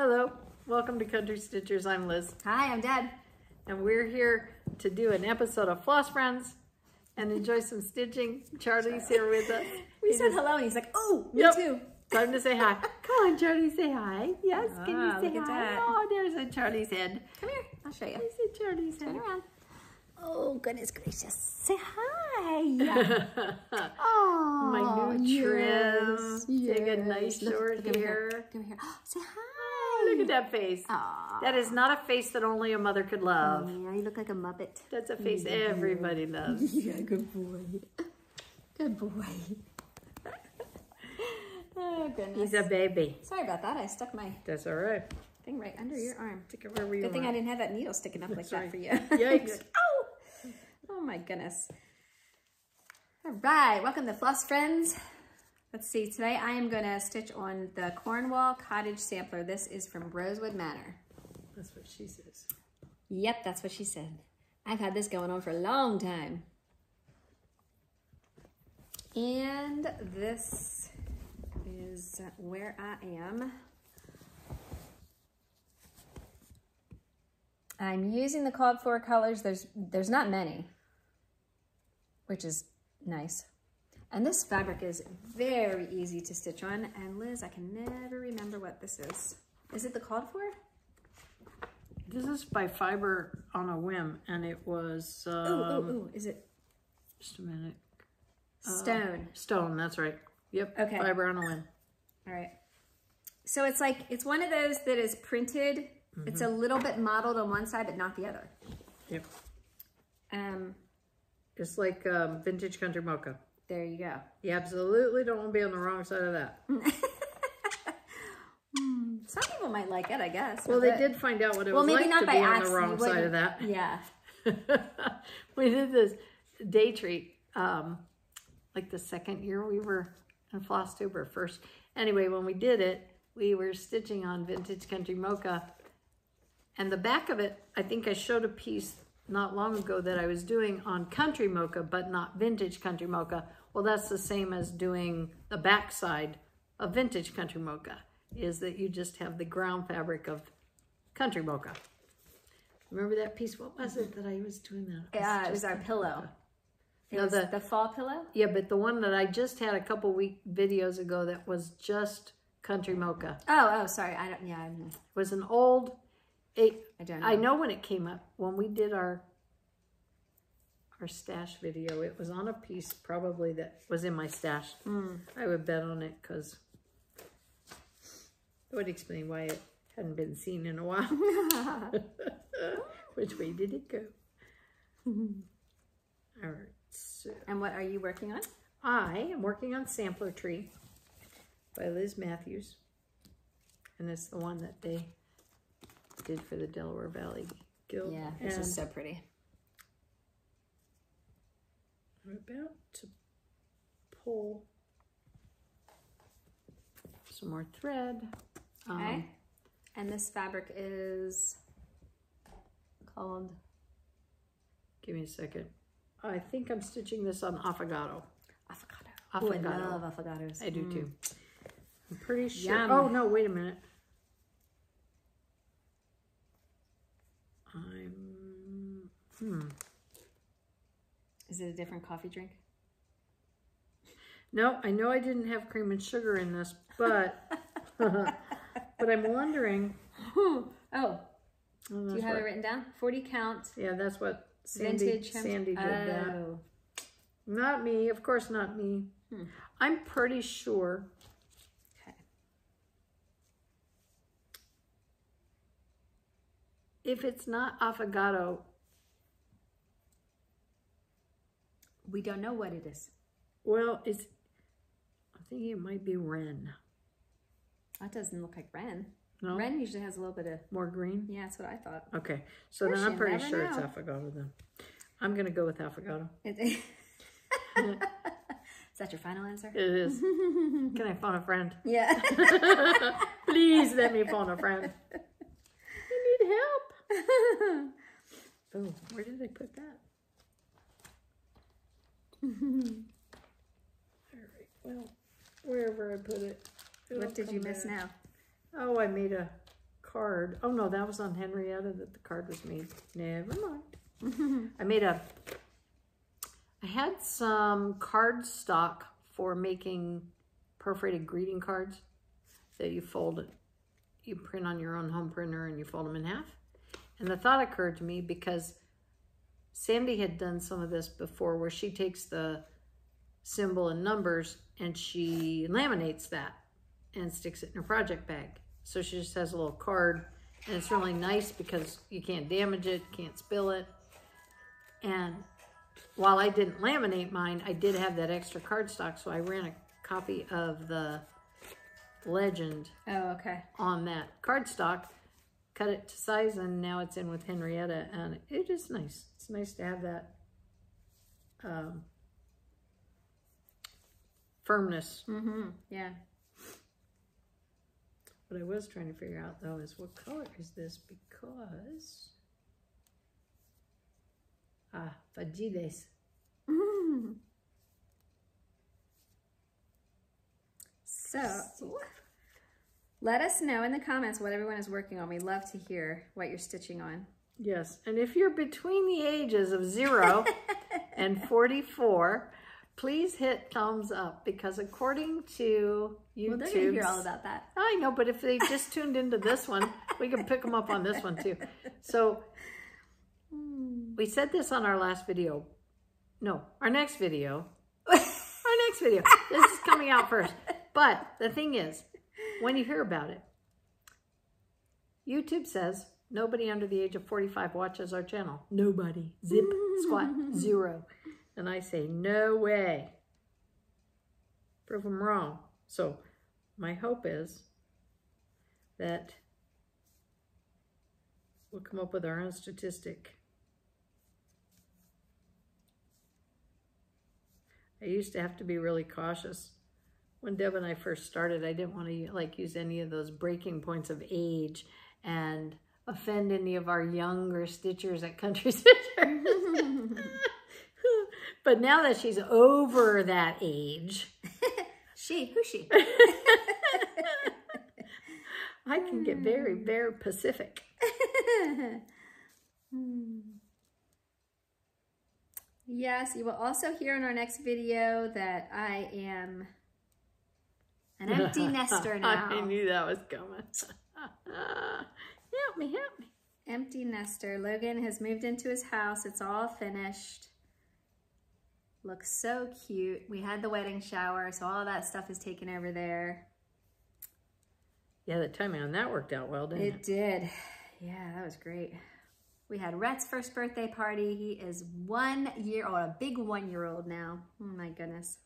Hello, welcome to Country Stitchers. I'm Liz. Hi, I'm Deb. And we're here to do an episode of Floss Friends and enjoy some stitching. Charlie's here with us. We said hello and he's like, oh, me too. Time to say hi. Come on, Charlie, say hi. Yes, can you say look at hi? that. Oh, there's a Charlie's head. Come here, I'll show you. I see Charlie's head. Turn around. Oh, goodness gracious. Say hi. Oh, my new trim. Yes. Take a nice short hair. Come here. Say hi. Look at that face. Aww. That is not a face that only a mother could love. Yeah, you look like a Muppet. That's a face everybody loves. Yeah, good boy. Good boy. Oh, goodness. He's a baby. Sorry about that. I stuck my That's all right. thing right under your arm. Stick it wherever you Good thing I want. didn't have that needle sticking up like that for you. Yikes. Like, oh! Oh my goodness. All right, welcome to Floss Friends. Let's see, today I am going to stitch on the Cornwall Cottage sampler. This is from Rosewood Manor. That's what she says. Yep, that's what she said. I've had this going on for a long time. And this is where I am. I'm using the called for colors. There's not many, which is nice. And this fabric is very easy to stitch on. And Liz, I can never remember what this is. Is it the called for? This is by Fiber on a Whim, and it was... Is it? Just a minute. Stone. Stone, that's right. Yep, Okay. Fiber on a Whim. All right. So it's like, it's one of those that is printed. It's a little bit modeled on one side, but not the other. Yep. It's like Vintage Country Mocha. There you go. You absolutely don't want to be on the wrong side of that. Some people might like it, I guess. Well, they did find out what it was maybe like not to by be on the accident. wrong side of that. Yeah. We did this day treat, like the second year we were in Flosstuber first. Anyway, when we did it, we were stitching on Vintage Country Mocha. And the back of it, I think I showed a piece not long ago that I was doing on Country Mocha, but not Vintage Country Mocha. Well, that's the same as doing the back side of Vintage Country Mocha, is that you just have the ground fabric of Country Mocha. Remember that piece? What was it that I was doing that? Yeah, it was our pillow. It was the fall pillow? Yeah, but the one that I just had a couple videos ago that was just Country Mocha. Oh, sorry. I don't know. It was an old... I don't know. I know when it came up, when we did our stash video, it was on a piece probably that was in my stash. I would bet on it because it would explain why it hadn't been seen in a while. Which way did it go? All right. So, and what are you working on? I am working on Sampler Tree by Liz Matthews. And it's the one that they did for the Delaware Valley Guild. Yeah, this is so pretty. I'm about to pull some more thread. Okay. And this fabric is called... Give me a second. I think I'm stitching this on Affogato. Affogato. Oh, I love affogatos. I do too. I'm pretty sure. Yum. Oh, no, wait a minute. Is it a different coffee drink? No, I know I didn't have cream and sugar in this, but but I'm wondering. Do you have it written down? 40 count. Yeah, that's what Sandy did that. Not me, of course not me. I'm pretty sure. Okay. If it's not Affogato, we don't know what it is. Well, I'm thinking it might be Wren. That doesn't look like Wren. No? Wren usually has a little bit of... More green? Yeah, that's what I thought. Okay, so then I'm pretty sure it's Affogato then. I'm going to go with Affogato. Is that your final answer? It is. Can I phone a friend? Yeah. Please let me phone a friend. I need help. Oh, where did I put that? All right, well, wherever I put it. What did you miss now? Oh, I made a card. Oh no, that was on Henrietta that the card was made. Never mind. I had some card stock for making perforated greeting cards that you fold it. You print on your own home printer and you fold them in half. And the thought occurred to me because Sandy had done some of this before where she takes the symbol and numbers and she laminates that and sticks it in her project bag. So she just has a little card and it's really nice because you can't damage it, can't spill it. And while I didn't laminate mine, I did have that extra cardstock, so I ran a copy of the legend on that cardstock, cut it to size, and now it's in with Henrietta, and it is nice. It's nice to have that firmness. Yeah. What I was trying to figure out, though, is what color is this? Because... Fajides. So, let us know in the comments what everyone is working on. We'd love to hear what you're stitching on. Yes, and if you're between the ages of 0 and 44, please hit thumbs up because according to YouTube... Well, they're going to hear all about that. I know, but if they just tuned into this one, we can pick them up on this one too. So... we said this on our last video. No, our next video. This is coming out first. But the thing is, when you hear about it, YouTube says nobody under the age of 45 watches our channel. Nobody. Zip, squat, 0. And I say, no way. Prove them wrong. So my hope is that we'll come up with our own statistic. I used to have to be really cautious. When Deb and I first started, I didn't want to use any of those breaking points of age and offend any of our younger stitchers at Country Stitcher. But now that she's over that age, who's she? I can get very, very Pacific. Yes, you will also hear in our next video that I am an empty nester now. I knew that was coming. Help me. Empty nester. Logan has moved into his house. It's all finished. Looks so cute. We had the wedding shower, so all that stuff is taken over there. Yeah, the timing on that worked out well, didn't it? It did. Yeah, that was great. We had Rhett's first birthday party. He is 1 year old, a big 1-year-old now. Oh my goodness.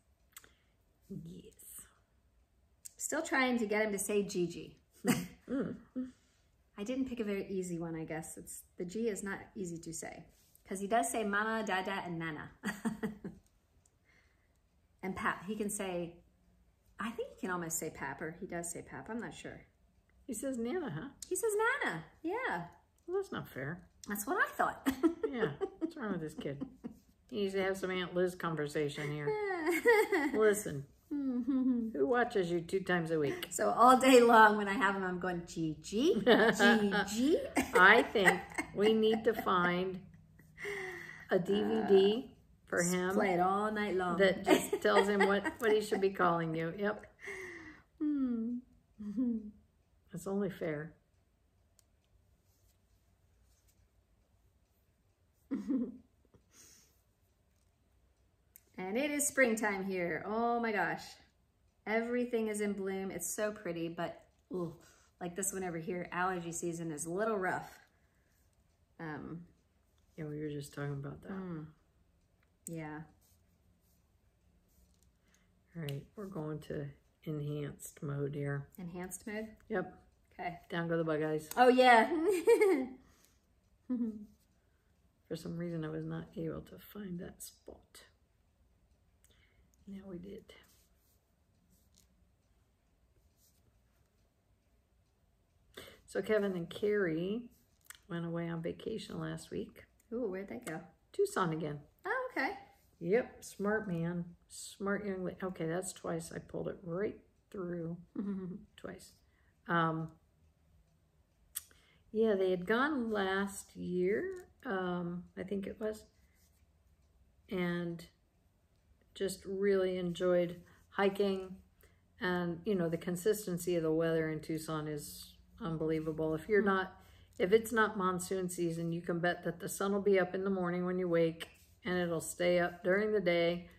Yes. Still trying to get him to say Gigi. I didn't pick a very easy one, I guess. The G is not easy to say. Because he does say mama, dada, and nana. And pap. He can say, I think he can almost say pap, or he does say pap. I'm not sure. He says nana, huh? He says nana. Yeah. Well, that's not fair. That's what I thought. Yeah. What's wrong with this kid? He needs to have some Aunt Liz conversation here. Listen. Who watches you 2 times a week? So all day long when I have him, I'm going, Gigi, Gigi. I think we need to find a DVD for him. Play it all night long. That just tells him what he should be calling you. Yep. It's only fair. And it is springtime here. Oh my gosh. Everything is in bloom. It's so pretty, but ooh, like this one over here, allergy season is a little rough. Yeah, we were just talking about that. Yeah. All right, we're going to enhanced mode here. Enhanced mode? Yep. Okay. Down go the bug eyes. Oh, yeah. For some reason, I was not able to find that spot. Now we did. So Kevin and Carrie went away on vacation last week. Ooh, where'd they go? Tucson again. Oh, okay. Yep, smart man. Smart young lady. Okay, that's twice. I pulled it right through twice. Yeah, they had gone last year, I think it was, and just really enjoyed hiking. And, you know, the consistency of the weather in Tucson is unbelievable. If you're not, if it's not monsoon season, you can bet that the sun will be up in the morning when you wake, and it'll stay up during the day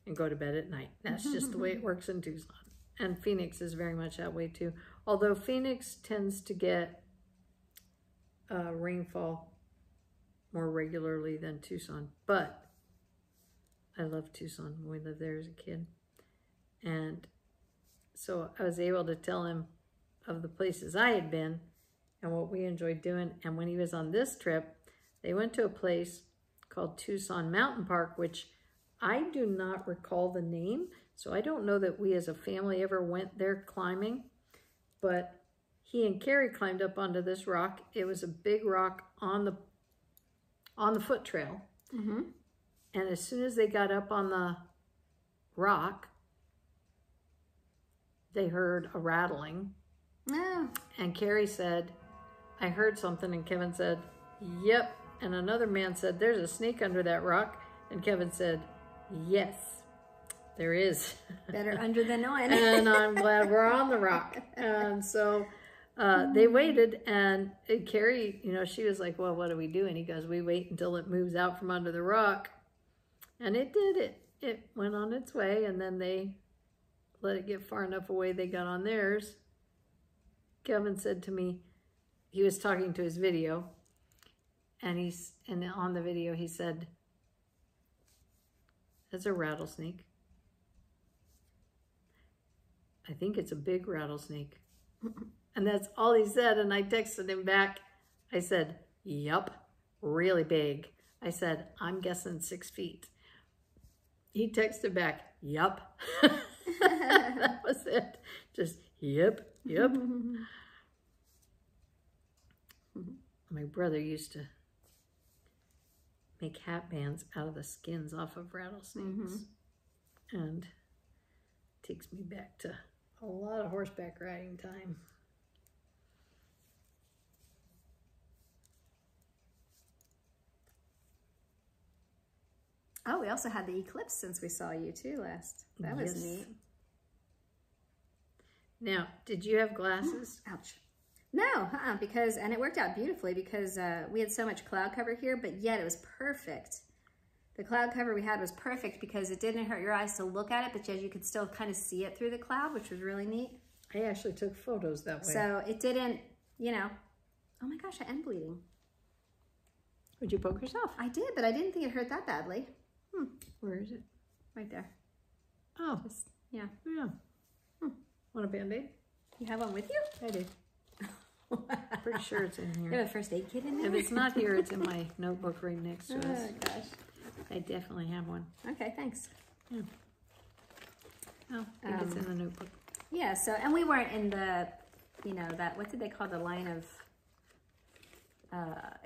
and go to bed at night. That's just the way it works in Tucson. And Phoenix is very much that way too. Although Phoenix tends to get rainfall more regularly than Tucson. But I loved Tucson when we lived there as a kid. And so I was able to tell him of the places I had been and what we enjoyed doing. And when he was on this trip, they went to a place called Tucson Mountain Park, which I do not recall the name. So I don't know that we as a family ever went there climbing, but he and Carrie climbed up onto this rock. It was a big rock on the foot trail. Mm-hmm. And as soon as they got up on the rock, they heard a rattling. No. And Carrie said, I heard something. And Kevin said, yep. And another man said, there's a snake under that rock. And Kevin said, yes, there is. Better under than on. And I'm glad we're on the rock. And so they waited, and Carrie, you know, she was like, well, what do we do? And he goes, we wait until it moves out from under the rock. And it did. It went on its way, and then they let it get far enough away. They got on theirs. Kevin said to me, he was talking to his video, and on the video he said, that's a rattlesnake. I think it's a big rattlesnake. And that's all he said. And I texted him back. I said, yup, really big. I said, I'm guessing 6 feet. He texted back, yup. That was it. Just, yep. My brother used to make hat bands out of the skins off of rattlesnakes. And it takes me back to a lot of horseback riding time. Oh, we also had the eclipse since we saw you too last. That was neat. Now, did you have glasses? Ouch. No, because, and it worked out beautifully because we had so much cloud cover here, but yet it was perfect. The cloud cover we had was perfect because it didn't hurt your eyes to look at it, but yet you could still kind of see it through the cloud, which was really neat. I actually took photos that way. So it didn't, you know, oh my gosh, I am bleeding. Would you poke yourself? I did, but I didn't think it hurt that badly. Where is it? Right there. Oh. Just, yeah. Yeah. Want a Band-Aid? You have one with you? I do. Pretty sure it's in here. You have a first aid kit in there? If it's not here, it's in my notebook right next to us. Oh, gosh. I definitely have one. Okay, thanks. Yeah. Oh, I think it's in the notebook. Yeah, so, and we weren't in the, you know, that, what did they call the line of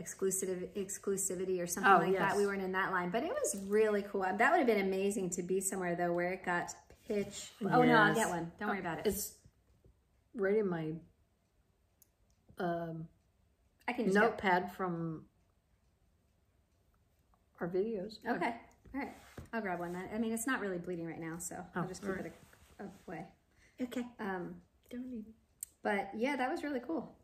exclusivity or something like that? We weren't in that line, but it was really cool. That would have been amazing to be somewhere, though, where it got pitch. Oh, no, I'll get one. Don't worry about it. It's right in my I can just notepad from our videos. Okay. All right. I'll grab one then. I mean, it's not really bleeding right now, so I'll just keep it away. Okay. Don't need it. But yeah, that was really cool.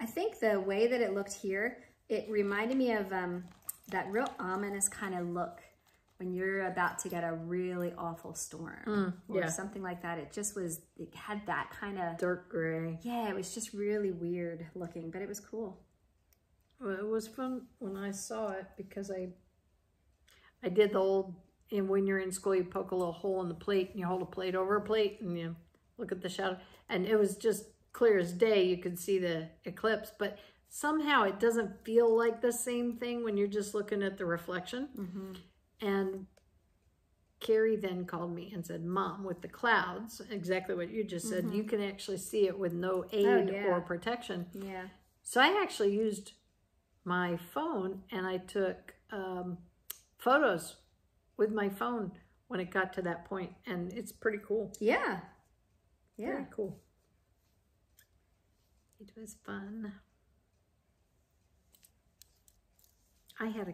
I think the way that it looked here, it reminded me of that real ominous kind of look when you're about to get a really awful storm or something like that. It just was, it had that kind of dark gray. Yeah, it was just really weird looking, but it was cool. Well, it was fun when I saw it because I did the old, and when you're in school, you poke a little hole in the plate and you hold a plate over a plate and you look at the shadow. And it was just clear as day. You could see the eclipse, but somehow it doesn't feel like the same thing when you're just looking at the reflection. And Carrie then called me and said, Mom, with the clouds, exactly what you just said, you can actually see it with no aid or protection. Yeah. So I actually used my phone and I took photos with my phone when it got to that point, and it's pretty cool. Yeah. Very cool. It was fun. I had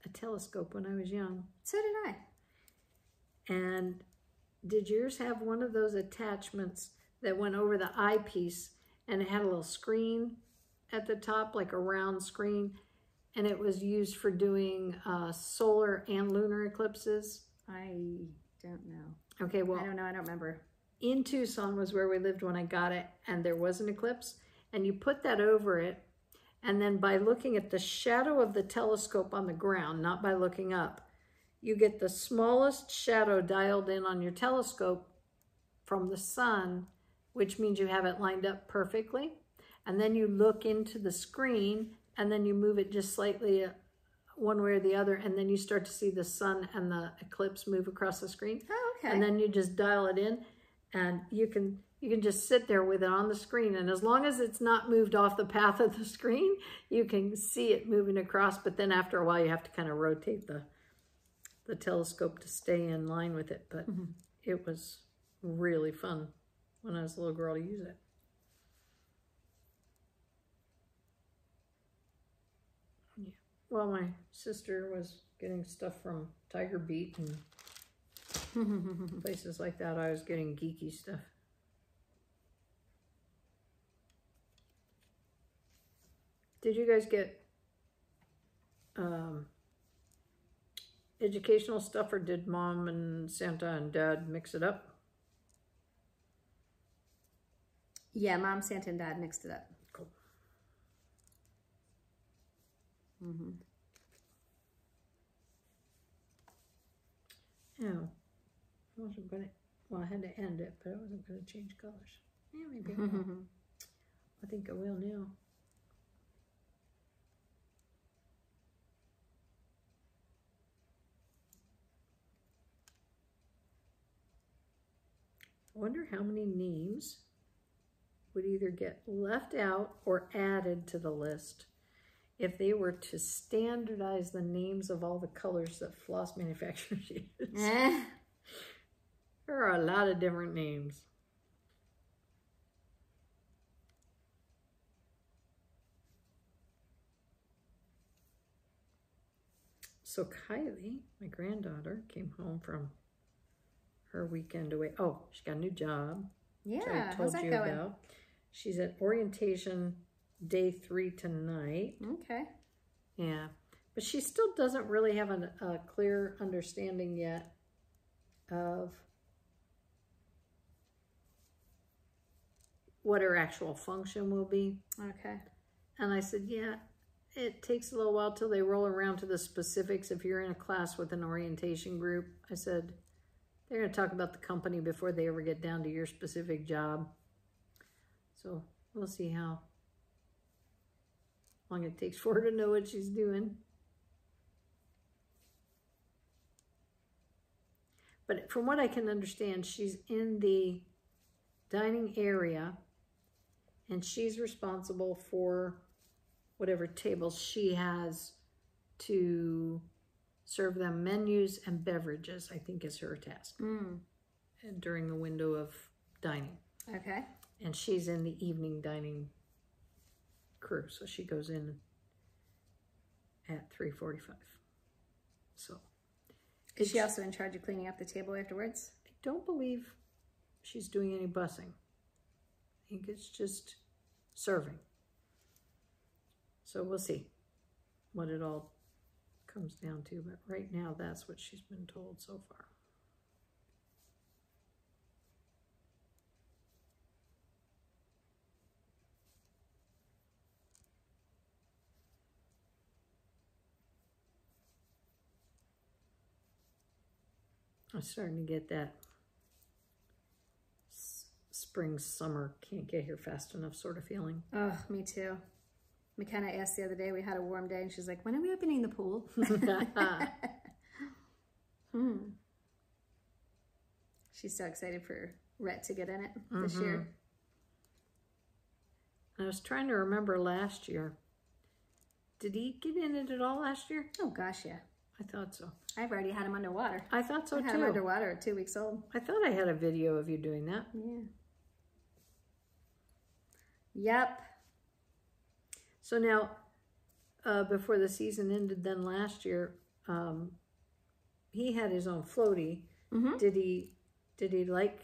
a telescope when I was young. So did I. And did yours have one of those attachments that went over the eyepiece and it had a little screen at the top, like a round screen, and it was used for doing solar and lunar eclipses? I don't know. Okay, well, I don't know. I don't remember. In Tucson was where we lived when I got it, and there was an eclipse, and you put that over it, and then by looking at the shadow of the telescope on the ground, not by looking up, you get the smallest shadow dialed in on your telescope from the sun, which means you have it lined up perfectly. And then you look into the screen, and then you move it just slightly one way or the other, and then you start to see the sun and the eclipse move across the screen. Oh, okay. And then you just dial it in, and you can just sit there with it on the screen, and as long as it's not moved off the path of the screen, you can see it moving across. But then after a while, you have to kind of rotate the telescope to stay in line with it. But it was really fun when I was a little girl to use it. Yeah. Well, my sister was getting stuff from Tiger Beat and places like that. I was getting geeky stuff. Did you guys get educational stuff, or did Mom and Santa and Dad mix it up? Yeah, Mom, Santa, and Dad mixed it up. Cool. Oh, I wasn't gonna. Well, I had to end it, but I wasn't gonna change colors. Yeah, maybe I will. I think I will now. I wonder how many names would either get left out or added to the list if they were to standardize the names of all the colors that floss manufacturers use. There are a lot of different names. So Kylie, my granddaughter, came home from her weekend away. Oh, she got a new job. Yeah, which I how's told that you going? about. She's at orientation day 3 tonight. Okay. Yeah, but she still doesn't really have a clear understanding yet of what her actual function will be. Okay. And I said, yeah, it takes a little while till they roll around to the specifics. If you're in a class with an orientation group, I said, they're going to talk about the company before they ever get down to your specific job. So we'll see how long it takes for her to know what she's doing. But from what I can understand, she's in the dining area, and she's responsible for whatever tables she has to serve them menus and beverages, I think is her task during the window of dining. Okay. And she's in the evening dining crew, so she goes in at 3:45. So is she also in charge of cleaning up the table afterwards? I don't believe she's doing any bussing. I think it's just serving. So we'll see what it all comes down to, but right now that's what she's been told so far. I'm starting to get that spring, summer, can't get here fast enough sort of feeling. Oh, me too. McKenna asked the other day, we had a warm day, and she's like, when are we opening the pool? She's so excited for Rhett to get in it this year. I was trying to remember last year. Did he get in it at all last year? Oh, gosh, yeah. I thought so. I've already had him underwater. I thought so, I had him underwater at 2 weeks old. I thought I had a video of you doing that. Yeah. Yep. So now, before the season ended, then last year, he had his own floaty. Mm-hmm. Did he like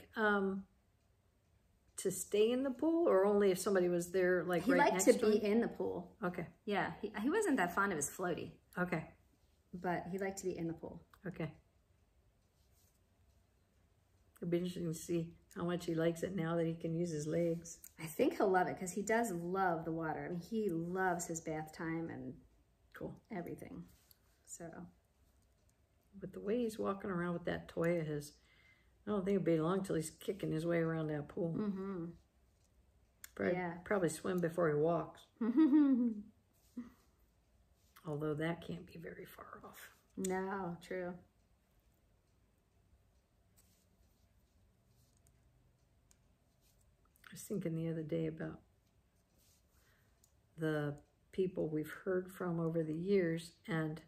to stay in the pool, or only if somebody was there, like He right liked next to to be him? in the pool. Okay. Yeah, he wasn't that fond of his floaty, Okay. but he liked to be in the pool. Okay. It'll be interesting to see how much he likes it now that he can use his legs. I think he'll love it because he does love the water. I mean, he loves his bath time and Cool. everything. So, But the way he's walking around with that toy of his, I don't think it'll be long till he's kicking his way around that pool. mm-hmm. Probably swim before he walks. Although that can't be very far off. No, true. I was thinking the other day about the people we've heard from over the years, and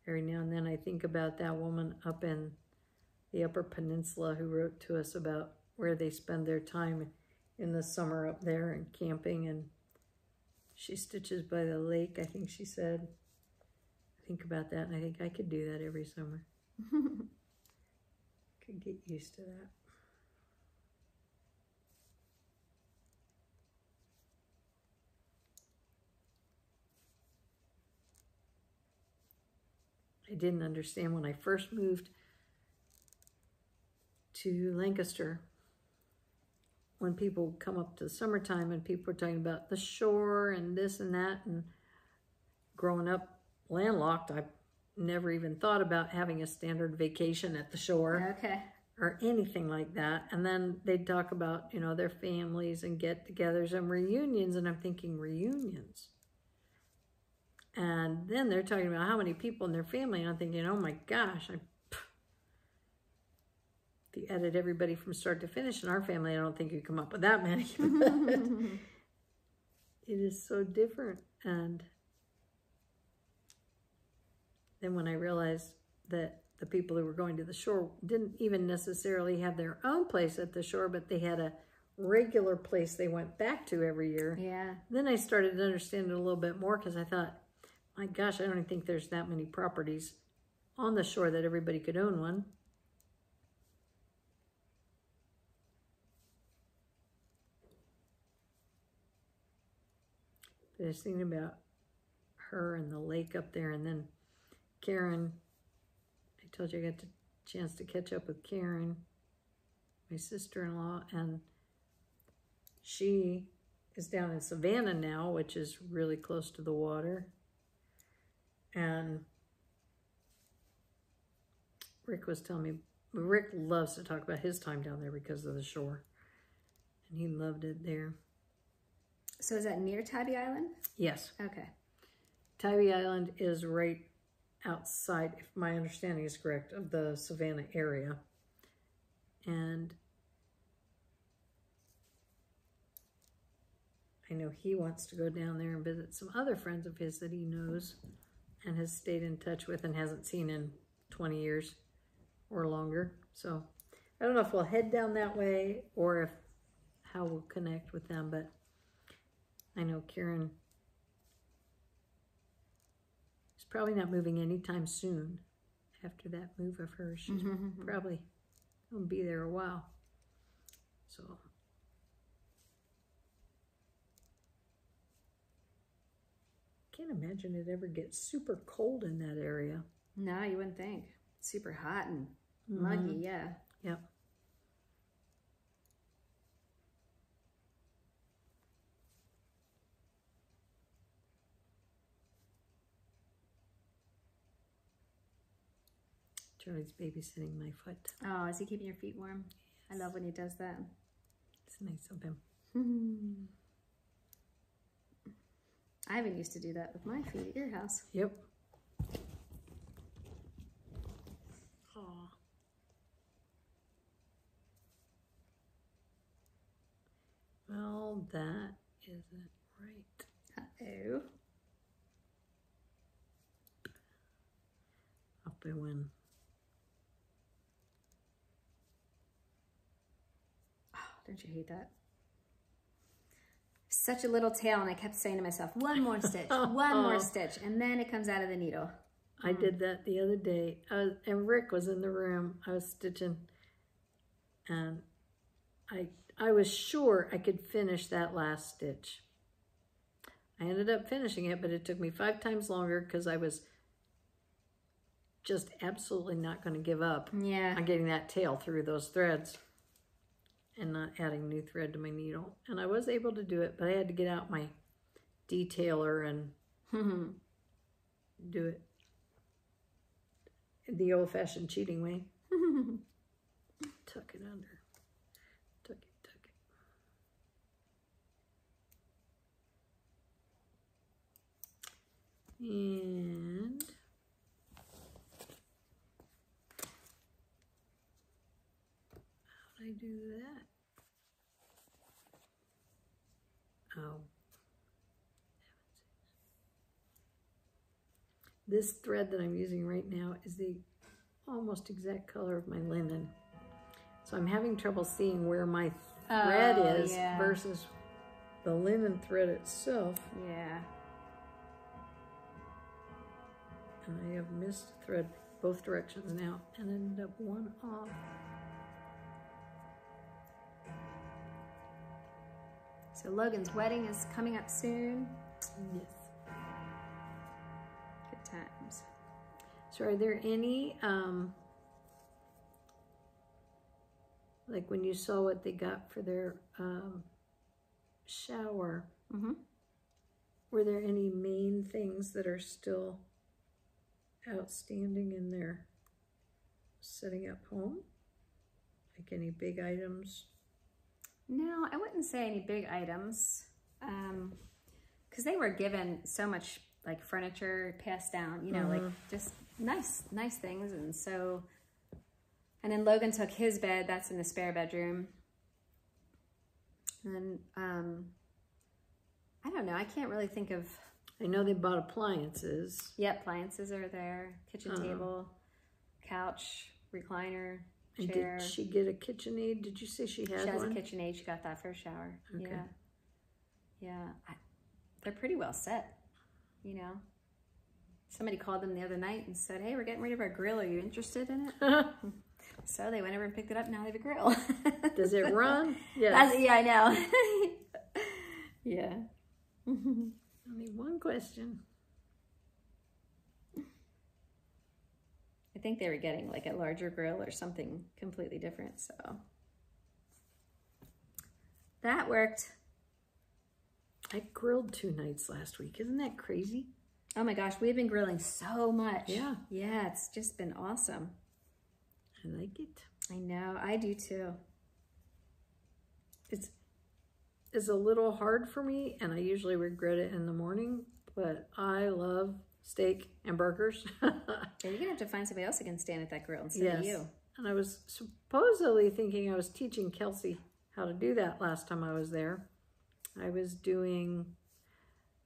every now and then I think about that woman up in the Upper Peninsula who wrote to us about where they spend their time in the summer up there and camping, and she stitches by the lake, I think she said. I think about that and I think I could do that every summer. Could get used to that. I didn't understand when I first moved to Lancaster, when people come up to the summertime and people are talking about the shore and this and that, and growing up landlocked, I never even thought about having a standard vacation at the shore. Okay. Or anything like that. And then they'd talk about, you know, their families and get-togethers and reunions, and I'm thinking, reunions? And then they're talking about how many people in their family, and I'm thinking, oh my gosh, if you edit everybody from start to finish in our family, I don't think you come up with that many. It is so different. And then when I realized that the people who were going to the shore didn't even necessarily have their own place at the shore, but they had a regular place they went back to every year. Yeah. Then I started to understand it a little bit more, because I thought, my gosh, I don't even think there's that many properties on the shore that everybody could own one. But I was thinking about her and the lake up there, and then Karen. I told you I got the chance to catch up with Karen, my sister-in-law, and she is down in Savannah now, which is really close to the water. And Rick was telling me, Rick loves to talk about his time down there because of the shore, and he loved it there. So is that near Tybee Island? Yes. Okay. Tybee Island is right outside, if my understanding is correct, of the Savannah area. And I know he wants to go down there and visit some other friends of his that he knows and has stayed in touch with and hasn't seen in 20 years or longer. So I don't know if we'll head down that way or how we'll connect with them, but I know Karen is probably not moving anytime soon after that move of hers. She's probably going to be there a while. So can't imagine it ever gets super cold in that area. No, you wouldn't think. Super hot and muggy, yeah. Yep. Charlie's babysitting my foot. Oh, is he keeping your feet warm? I love when he does that. It's nice of him. I even used to do that with my feet at your house. Yep. Aw. Well, that isn't right. Uh-oh. Up I win. Oh, don't you hate that? such a little tail, and I kept saying to myself, one more stitch, one more stitch, and then it comes out of the needle. I did that the other day, and Rick was in the room. I was stitching, and I was sure I could finish that last stitch. I ended up finishing it, but it took me 5 times longer because I was just absolutely not going to give up on getting that tail through those threads and not adding new thread to my needle. And I was able to do it, but I had to get out my detailer and do it the old-fashioned cheating way. Tuck it under. Tuck it, tuck it. And how'd I do that? Oh. This thread that I'm using right now is the almost exact color of my linen. So I'm having trouble seeing where my thread is versus the linen thread itself. Yeah. And I have missed a thread both directions now and ended up one off. So Logan's wedding is coming up soon. Yes. Good times. So are there any, like when you saw what they got for their shower, were there any main things that are still outstanding in their setting up home? Like any big items? No, I wouldn't say any big items, because they were given so much like furniture passed down, you know, like just nice things. And so, and then Logan took his bed, that's in the spare bedroom. And I don't know, I can't really think of. I know they bought appliances. Yep, appliances are there, kitchen table, couch, recliner, and chair. did she get a KitchenAid? Did you say she had one? She has a KitchenAid. She got that for a shower. Okay. Yeah. Yeah. They're pretty well set, you know. Somebody called them the other night and said, hey, we're getting rid of our grill. Are you interested in it? So they went over and picked it up. Now they have a grill. Does it run? Yes. Yeah, I know. Yeah. Only one question. I think they were getting like a larger grill or something completely different, so that worked. I grilled 2 nights last week. Isn't that crazy? Oh my gosh, we've been grilling so much. Yeah. Yeah, it's just been awesome. I like it. I know, I do too. It's a little hard for me, and I usually regret it in the morning, but I love steak and burgers. Yeah, you're gonna have to find somebody else that can stand at that grill instead of you. And I was supposedly thinking I was teaching Kelsey how to do that last time I was there. I was doing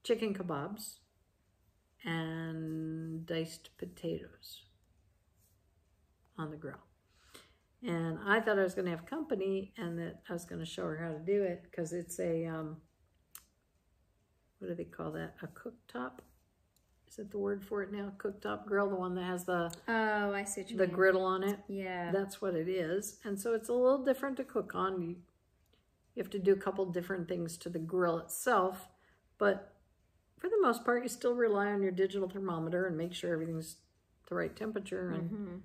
chicken kebabs and diced potatoes on the grill. And I thought I was going to have company and that I was going to show her how to do it because it's a, what do they call that? A cooktop? Is that the word for it now? Cooktop grill, the one that has the oh, I see what you mean. griddle on it. Yeah. That's what it is. And so it's a little different to cook on. You have to do a couple different things to the grill itself, but for the most part, you still rely on your digital thermometer and make sure everything's the right temperature. And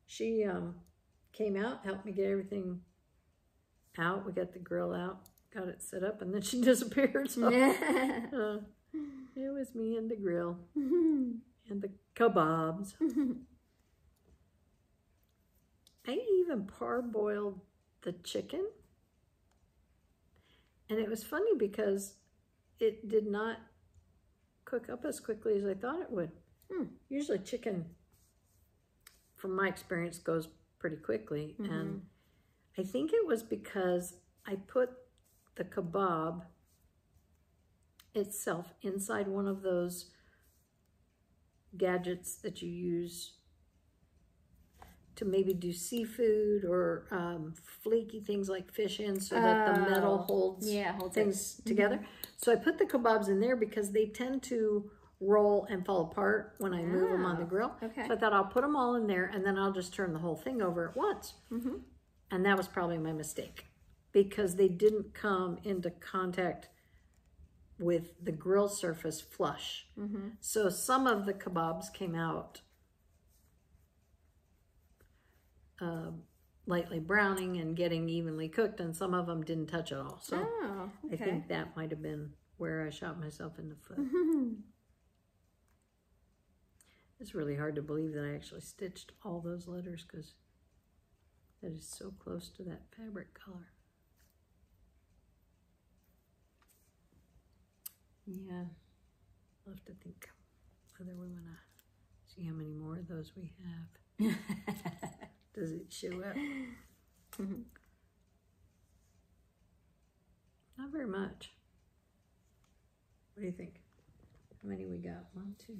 she came out, helped me get everything out. We got the grill out, got it set up, and then she disappeared. So it was me and the grill and the kebabs. I even parboiled the chicken. And it was funny because it did not cook up as quickly as I thought it would. Usually chicken, from my experience, goes pretty quickly. And I think it was because I put the kebab itself inside one of those gadgets that you use to maybe do seafood or flaky things like fish in so that the metal holds things together. So I put the kebabs in there because they tend to roll and fall apart when I move them on the grill. Okay. So I thought I'll put them all in there and then I'll just turn the whole thing over at once. And that was probably my mistake because they didn't come into contact with the grill surface flush. So some of the kebabs came out lightly browning and getting evenly cooked, and some of them didn't touch at all. So I think that might have been where I shot myself in the foot. It's really hard to believe that I actually stitched all those letters because that is so close to that fabric color. Yeah, I'll have to think whether we want to see how many more of those we have. Does it show up? Not very much. What do you think? How many we got? 1, 2, 3,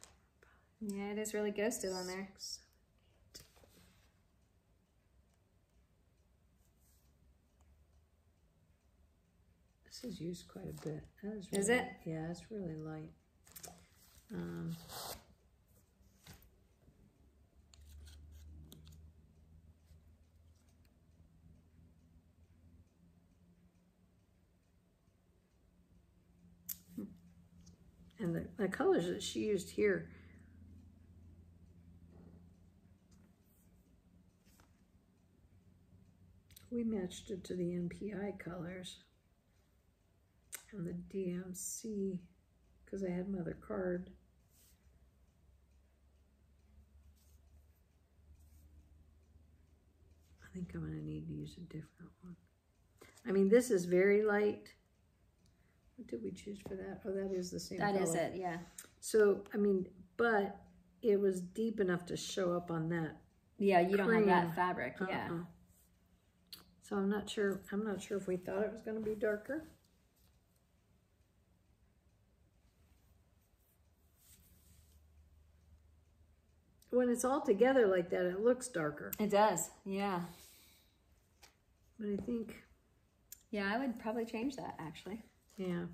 4, 5. Yeah, it is really ghosted on there. 6, 7, 8. This is used quite a bit. That is, really, is it? Yeah, it's really light. And the colors that she used here, we matched it to the NPI colors and the DMC because I had my other card. I think I'm going to need to use a different one. I mean, this is very light. What did we choose for that? Oh, that is the same color. That is it, yeah. So, I mean, but it was deep enough to show up on that. Yeah, you don't have that fabric, yeah. So I'm not sure if we thought it was going to be darker. When it's all together like that, it looks darker. It does, yeah. But I think... Yeah, I would probably change that, actually. Yeah.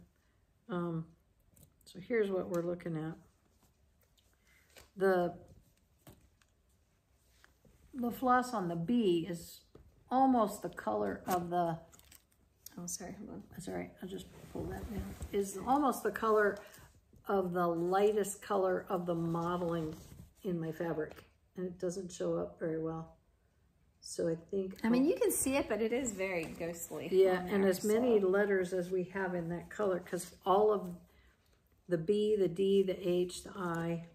So here's what we're looking at. The floss on the B is almost the color of the... Oh, sorry, hold on. That's all right. I'll just pull that down. Is almost the color of the lightest color of the modeling in my fabric. And it doesn't show up very well. So I think... I mean, you can see it, but it is very ghostly. Yeah, and as many letters as we have in that color, because all of the B, the D, the H, the I,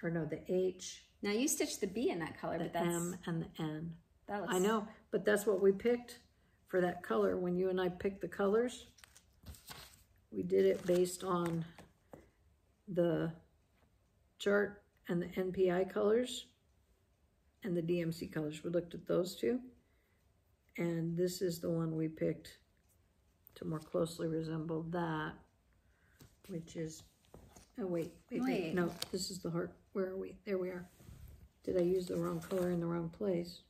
or no, the H. Now you stitched the B in that color, the but that's... M and the N. That looks... I know, but that's what we picked for that color. When you and I picked the colors, we did it based on the chart and the NPI colors and the DMC colors. We looked at those two, and this is the one we picked to more closely resemble that, which is, oh wait, no, this is the heart. Where are we? There we are. Did I use the wrong color in the wrong place?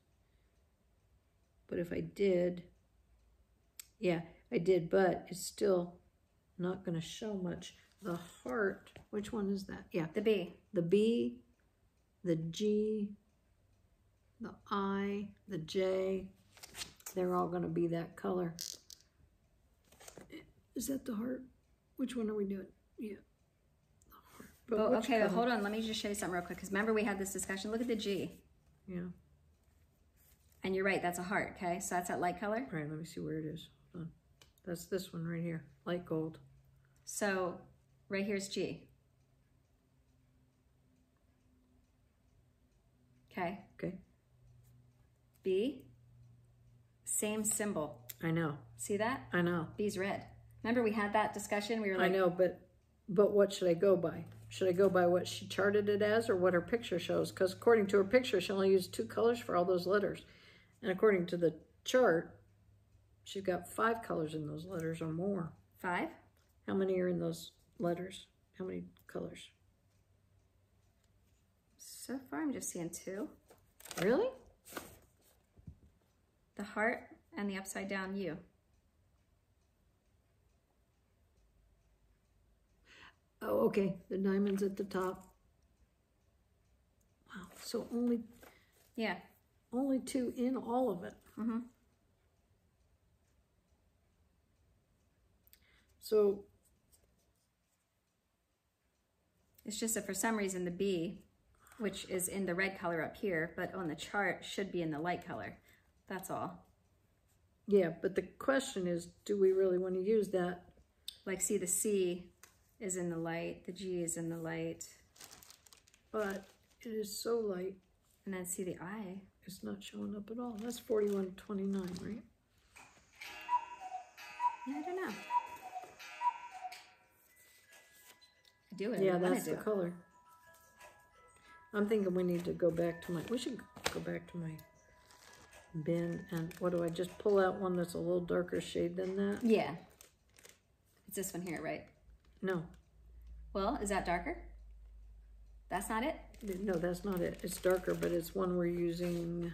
But if I did, yeah, I did, but it's still not going to show much. The heart, which one is that? Yeah, the B. The B, the G, the I, the J, they're all going to be that color. Is that the heart? Which one are we doing? Yeah. The heart. But oh, okay, well, hold on. Let me just show you something real quick. Because remember we had this discussion. Look at the G. Yeah. And you're right. That's a heart, okay? So that's that light color. All right, let me see where it is. Hold on. That's this one right here. Light gold. So right here's G. Okay. Okay. B, same symbol. I know. See that? I know. B's red. Remember we had that discussion? We were like, I know, but what should I go by? Should I go by what she charted it as or what her picture shows? Because according to her picture, she only used 2 colors for all those letters. And according to the chart, she's got 5 colors in those letters or more. 5? How many are in those letters? How many colors? So far, I'm just seeing 2. Really? The heart and the upside down U. Oh, okay. The diamond's at the top. Wow. So only 2 in all of it. Mm-hmm. So it's just that for some reason the B, which is in the red color up here, but on the chart should be in the light color. That's all. yeah, but the question is, do we really want to use that? Like, see, the C is in the light, the G is in the light. But it is so light, And then see the I. it's not showing up at all. That's 4129, right? Yeah, I don't know. I do it. Yeah, that's the color. I'm thinking we need to go back to we should go back to my bin, and what do I just pull out one that's a little darker shade than that? Yeah. It's this one here, right? No. Well, is that darker? That's not it? No, that's not it. It's darker, but it's one we're using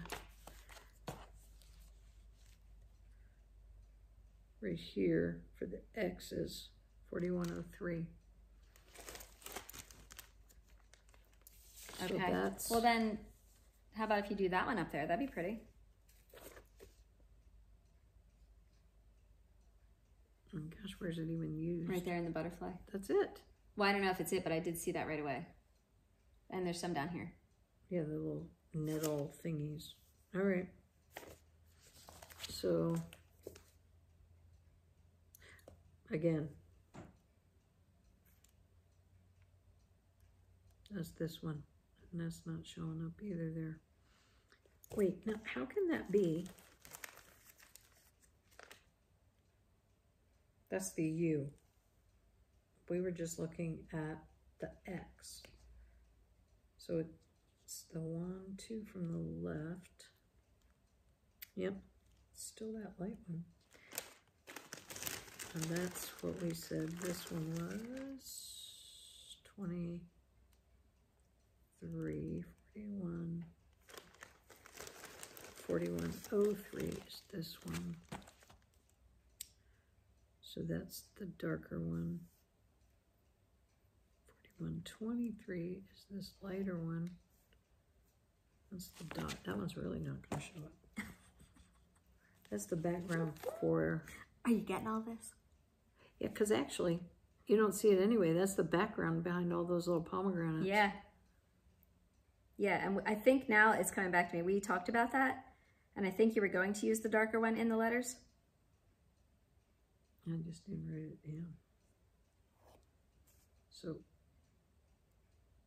right here for the X's, 4103. Okay. So that's, well then, how about if you do that one up there? That'd be pretty. oh gosh, where's it even used? Right there in the butterfly. That's it. Well, I don't know if it's it, but I did see that right away. And there's some down here. Yeah, the little nettle thingies. All right. So, again, that's this one. And that's not showing up either there. Wait, now how can that be? That's the U. We were just looking at the X. So it's the 1, 2 from the left. Yep, still that light one. And that's what we said this one was. 23, 41, 4103 is this one. So that's the darker one. 4123 is this lighter one. That's the dot. That one's really not going to show up. That's the background for... Are you getting all this? Yeah, because actually, you don't see it anyway. That's the background behind all those little pomegranates. Yeah. Yeah, and I think now it's coming back to me. We talked about that, and I think you were going to use the darker one in the letters. I just didn't write it down. So,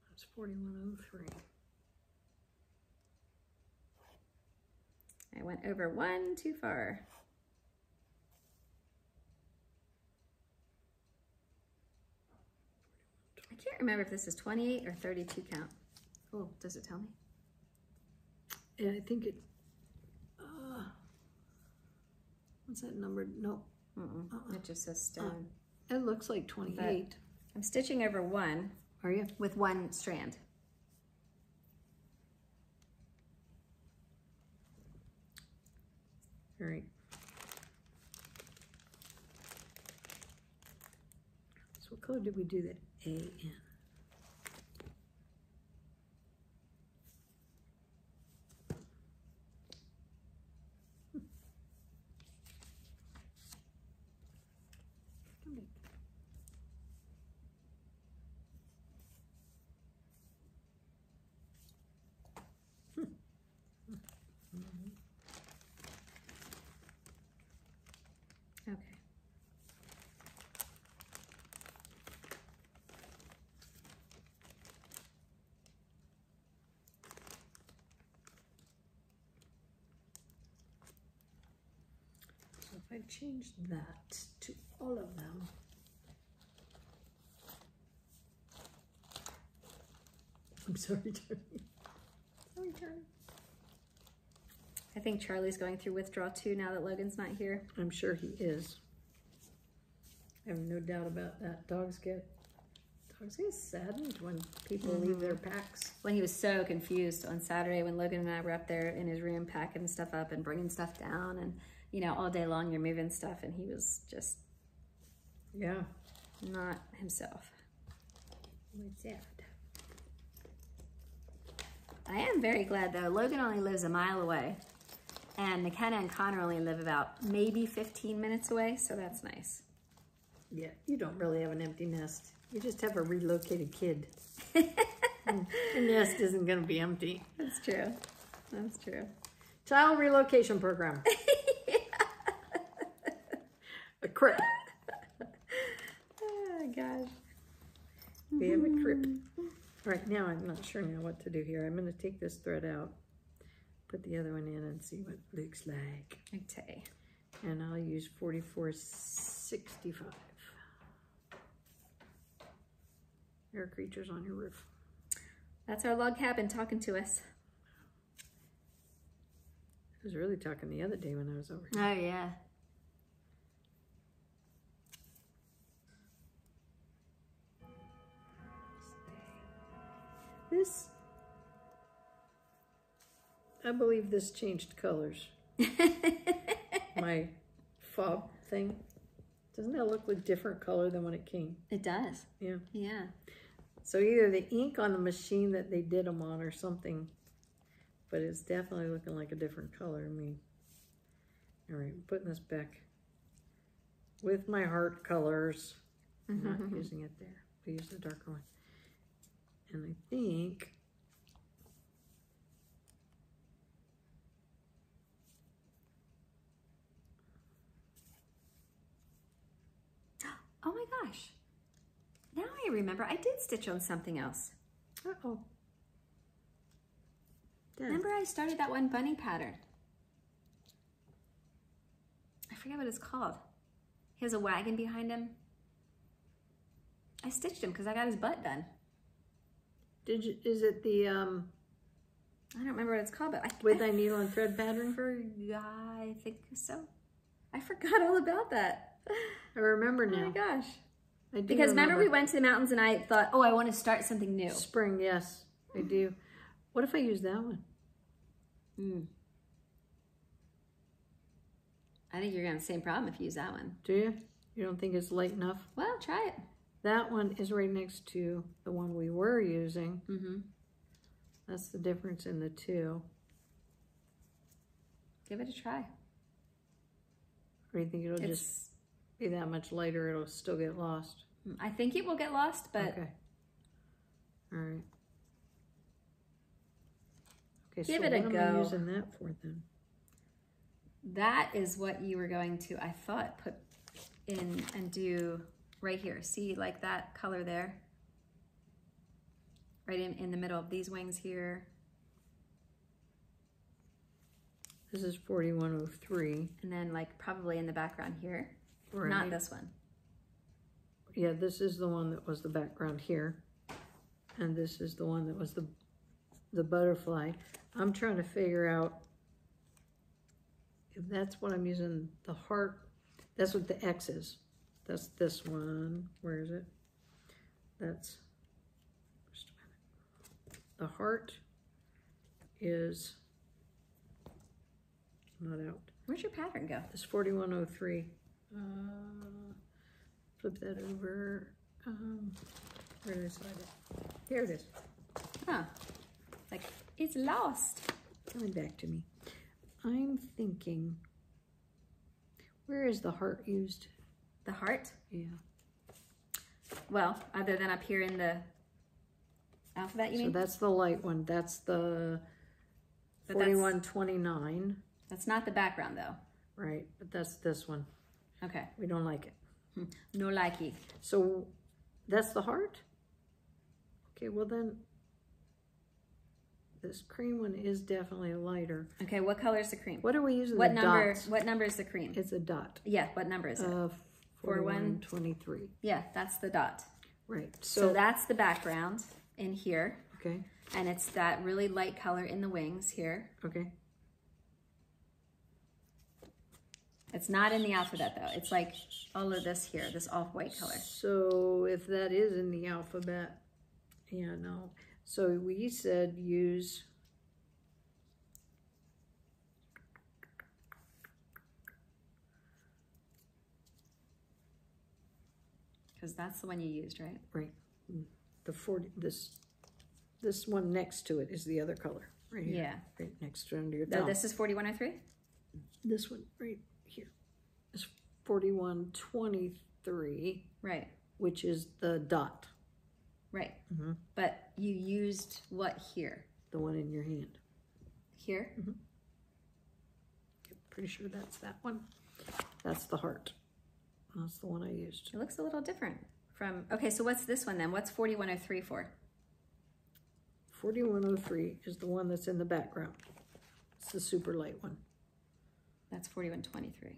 that's 4103. I went over 1 too far. I can't remember if this is 28 or 32 count. Oh, does it tell me? Yeah, I think it, what's that number? No. It just says stone. It looks like 28. But I'm stitching over 1. Are you? With 1 strand. All right. So what color did we do that A in? Okay. So if I change that to all of them, I'm sorry, Charlie. Sorry, Charlie. I think Charlie's going through withdrawal too now that Logan's not here. I'm sure he is. I have no doubt about that. Dogs get I was saddened when people leave their packs. When he was so confused on Saturday when Logan and I were up there in his room packing stuff up and bringing stuff down, and you know, all day long you're moving stuff, and he was just not himself. What's that? I am very glad though. Logan only lives a mile away, and McKenna and Connor only live about maybe 15 minutes away, so that's nice. Yeah, you don't really have an empty nest. You just have a relocated kid. Your nest isn't going to be empty. That's true. That's true. Child relocation program. A crib. Oh, gosh. We have a crib. Right now, I'm not sure now what to do here. I'm going to take this thread out, put the other one in, and see what it looks like. Okay. And I'll use 4465. There are creatures on your roof. That's our log cabin talking to us. I was really talking the other day when I was over here. Oh, yeah. This, I believe this changed colors. My fob thing. Doesn't that look like different color than when it came? It does. Yeah. Yeah. So either the ink on the machine that they did them on or something, but it's definitely looking like a different color to me. All right, I'm putting this back with my heart colors. I'm not using it there. We use the darker one. And I think oh my gosh. Now I remember, I did stitch on something else. uh-oh. Remember I started that one bunny pattern. I forget what it's called. He has a wagon behind him. I stitched him because I got his butt done. Is it the I don't remember what it's called, but with a needle and thread pattern? I think so. I forgot all about that. I remember now. Oh my gosh. I do Because remember we went to the mountains and I thought, oh, I want to start something new. Spring, yes, I do. What if I use that one? I think you're going to have the same problem if you use that one. Do you? You don't think it's light enough? Well, try it. That one is right next to the one we were using. That's the difference in the two. Give it a try. Or do you think it'll just be that much lighter, it'll still get lost? I think it will get lost, but... Okay. All right. Okay, give so it a what go. am I using that for then? That is what you were going to, I thought, put in and do right here. See, like that color there? Right in the middle of these wings here. This is 4103. And then like probably in the background here. Right. Not this one. Yeah, this is the one that was the background here. And this is the one that was the butterfly. I'm trying to figure out if that's what I'm using, the heart. That's what the X is. That's this one. Where is it? That's, just a minute. The heart is not out. Where's your pattern go? It's 4103. Flip that over. Where did I slide it? Here it is. Huh. Like, it's lost. Coming back to me. I'm thinking, where is the heart used? The heart? Yeah. Well, other than up here in the alphabet, you mean? So that's the light one. That's the 4129. That's not the background, though. Right, but that's this one. Okay. We don't like it. No likey. So that's the heart? Okay, well then, this cream one is definitely lighter. Okay, what color is the cream? What are we using? What the number? dots? What number is the cream? It's a dot. Yeah. What number is it? 4123. Yeah, that's the dot. Right. So that's the background in here. Okay. And it's that really light color in the wings here. Okay. It's not in the alphabet though. It's like all of this here, this off-white color. So if that is in the alphabet, yeah, no. So we said use because that's the one you used, right? right. The 40 this one next to it is the other color right here. Yeah. Right next to under your No, thumb. this is 4103? This one right here is 4123. Right. Which is the dot. Right. Mm-hmm. But you used what here? The one in your hand. Here? Mm-hmm. Pretty sure that's that one. That's the heart. That's the one I used. It looks a little different from, okay, so what's this one then? What's 4103 for? 4103 is the one that's in the background. It's the super light one. That's 4123.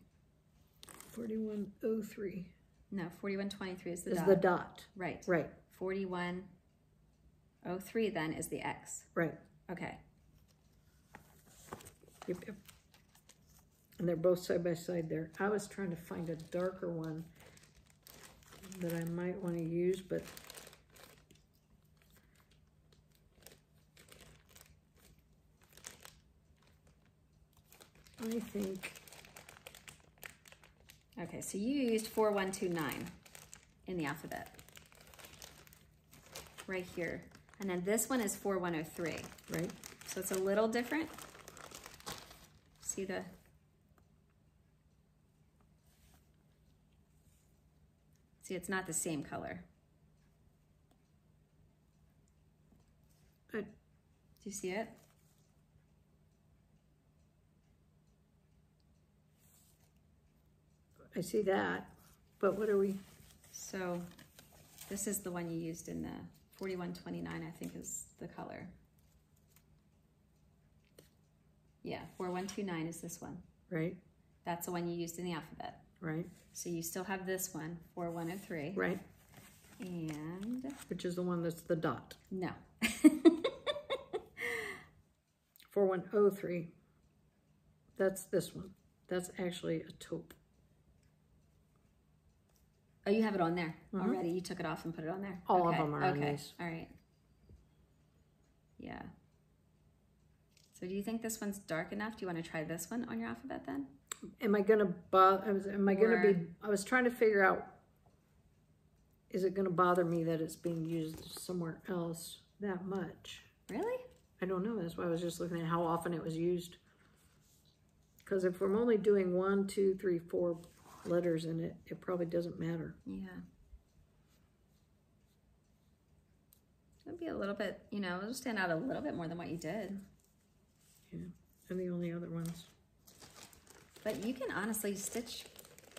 4103 No, 4123 is the is dot. the dot. Right. Right. 4103 then is the X. Right. Okay. Yep, yep. And they're both side by side there. I was trying to find a darker one that I might want to use, but I think... Okay, so you used 4129 in the alphabet. Right here. And then this one is 4103. Right. So it's a little different. See the... See, it's not the same color. But Do you see it? I see that, but what are we... So this is the one you used in the 4129, I think is the color. Yeah, 4129 is this one. Right. That's the one you used in the alphabet. Right. So you still have this one, 4103. Right. And Which is the one that's the dot. no. 4103. That's this one. That's actually a taupe. Oh, you have it on there already. You took it off and put it on there. All of them are on okay. these. All right. Yeah. So do you think this one's dark enough? Do you want to try this one on your alphabet then? Am I gonna I was trying to figure out, is it gonna bother me that it's being used somewhere else that much? Really? I don't know. That's why I was just looking at how often it was used. Because if I'm only doing 1, 2, 3, 4 letters in it, it probably doesn't matter. Yeah. It'll be a little bit, you know, it'll stand out a little bit more than what you did. Yeah, and the only other ones, But you can honestly stitch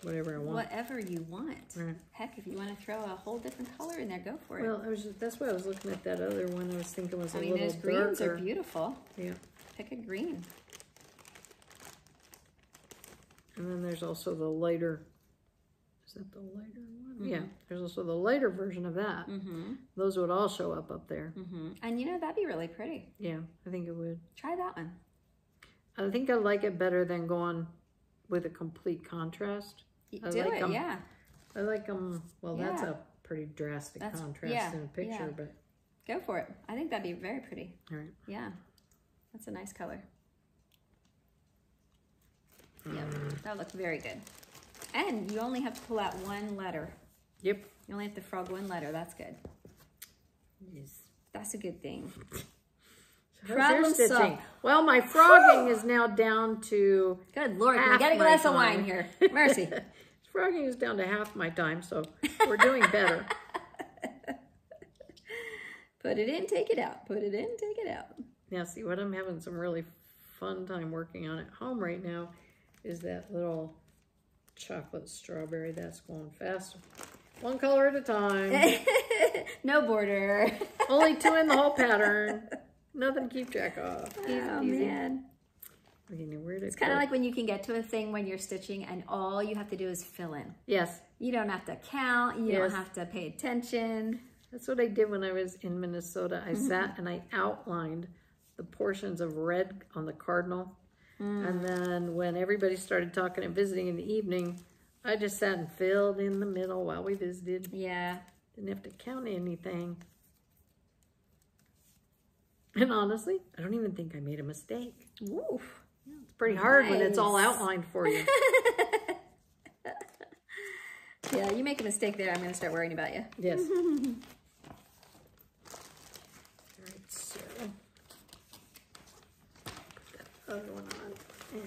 whatever I want. whatever you want. Right. Heck, if you want to throw a whole different color in there, go for it. Well, that's why I was looking at that other one. I was thinking was a I mean, little those greens darker. are beautiful. Yeah. Pick a green. And then there's also the lighter. Is that the lighter one? Yeah. There's also the lighter version of that. Those would all show up there. And you know, that'd be really pretty. Yeah, I think it would. Try that one. I think I like it better than going with a complete contrast. Do it, yeah. I like them. Well, that's Yeah. a pretty drastic contrast yeah, in a picture, yeah. but Go for it. I think that'd be very pretty. all right. Yeah. That's a nice color. Yeah, that looks very good. And you only have to pull out one letter. Yep. You only have to frog one letter. That's good. Yes. That's a good thing. How's your Problem stitching? solved. Well, my frogging is now down to Good Lord, half we got a my glass of time. wine here. Mercy. Frogging is down to half my time, so we're doing better. Put it in, take it out. Put it in, take it out. Now, see, what I'm having some really fun time working on at home right now is that little chocolate strawberry. That's going faster. One color at a time. No border. Only 2 in the whole pattern. Nothing to keep track of. Easy Oh, peasy. man. Okay, now where did It's kind of like when you can get to a thing when you're stitching and all you have to do is fill in. Yes. You don't have to count. You Yes. don't have to pay attention. That's what I did when I was in Minnesota. I sat and I outlined the portions of red on the cardinal And then when everybody started talking and visiting in the evening, I just sat and filled in the middle while we visited. Yeah. Didn't have to count anything. And honestly, I don't even think I made a mistake. Oof. It's pretty hard when it's all outlined for you. Yeah, you make a mistake there, I'm going to start worrying about you. Yes. All right, so put that other one on and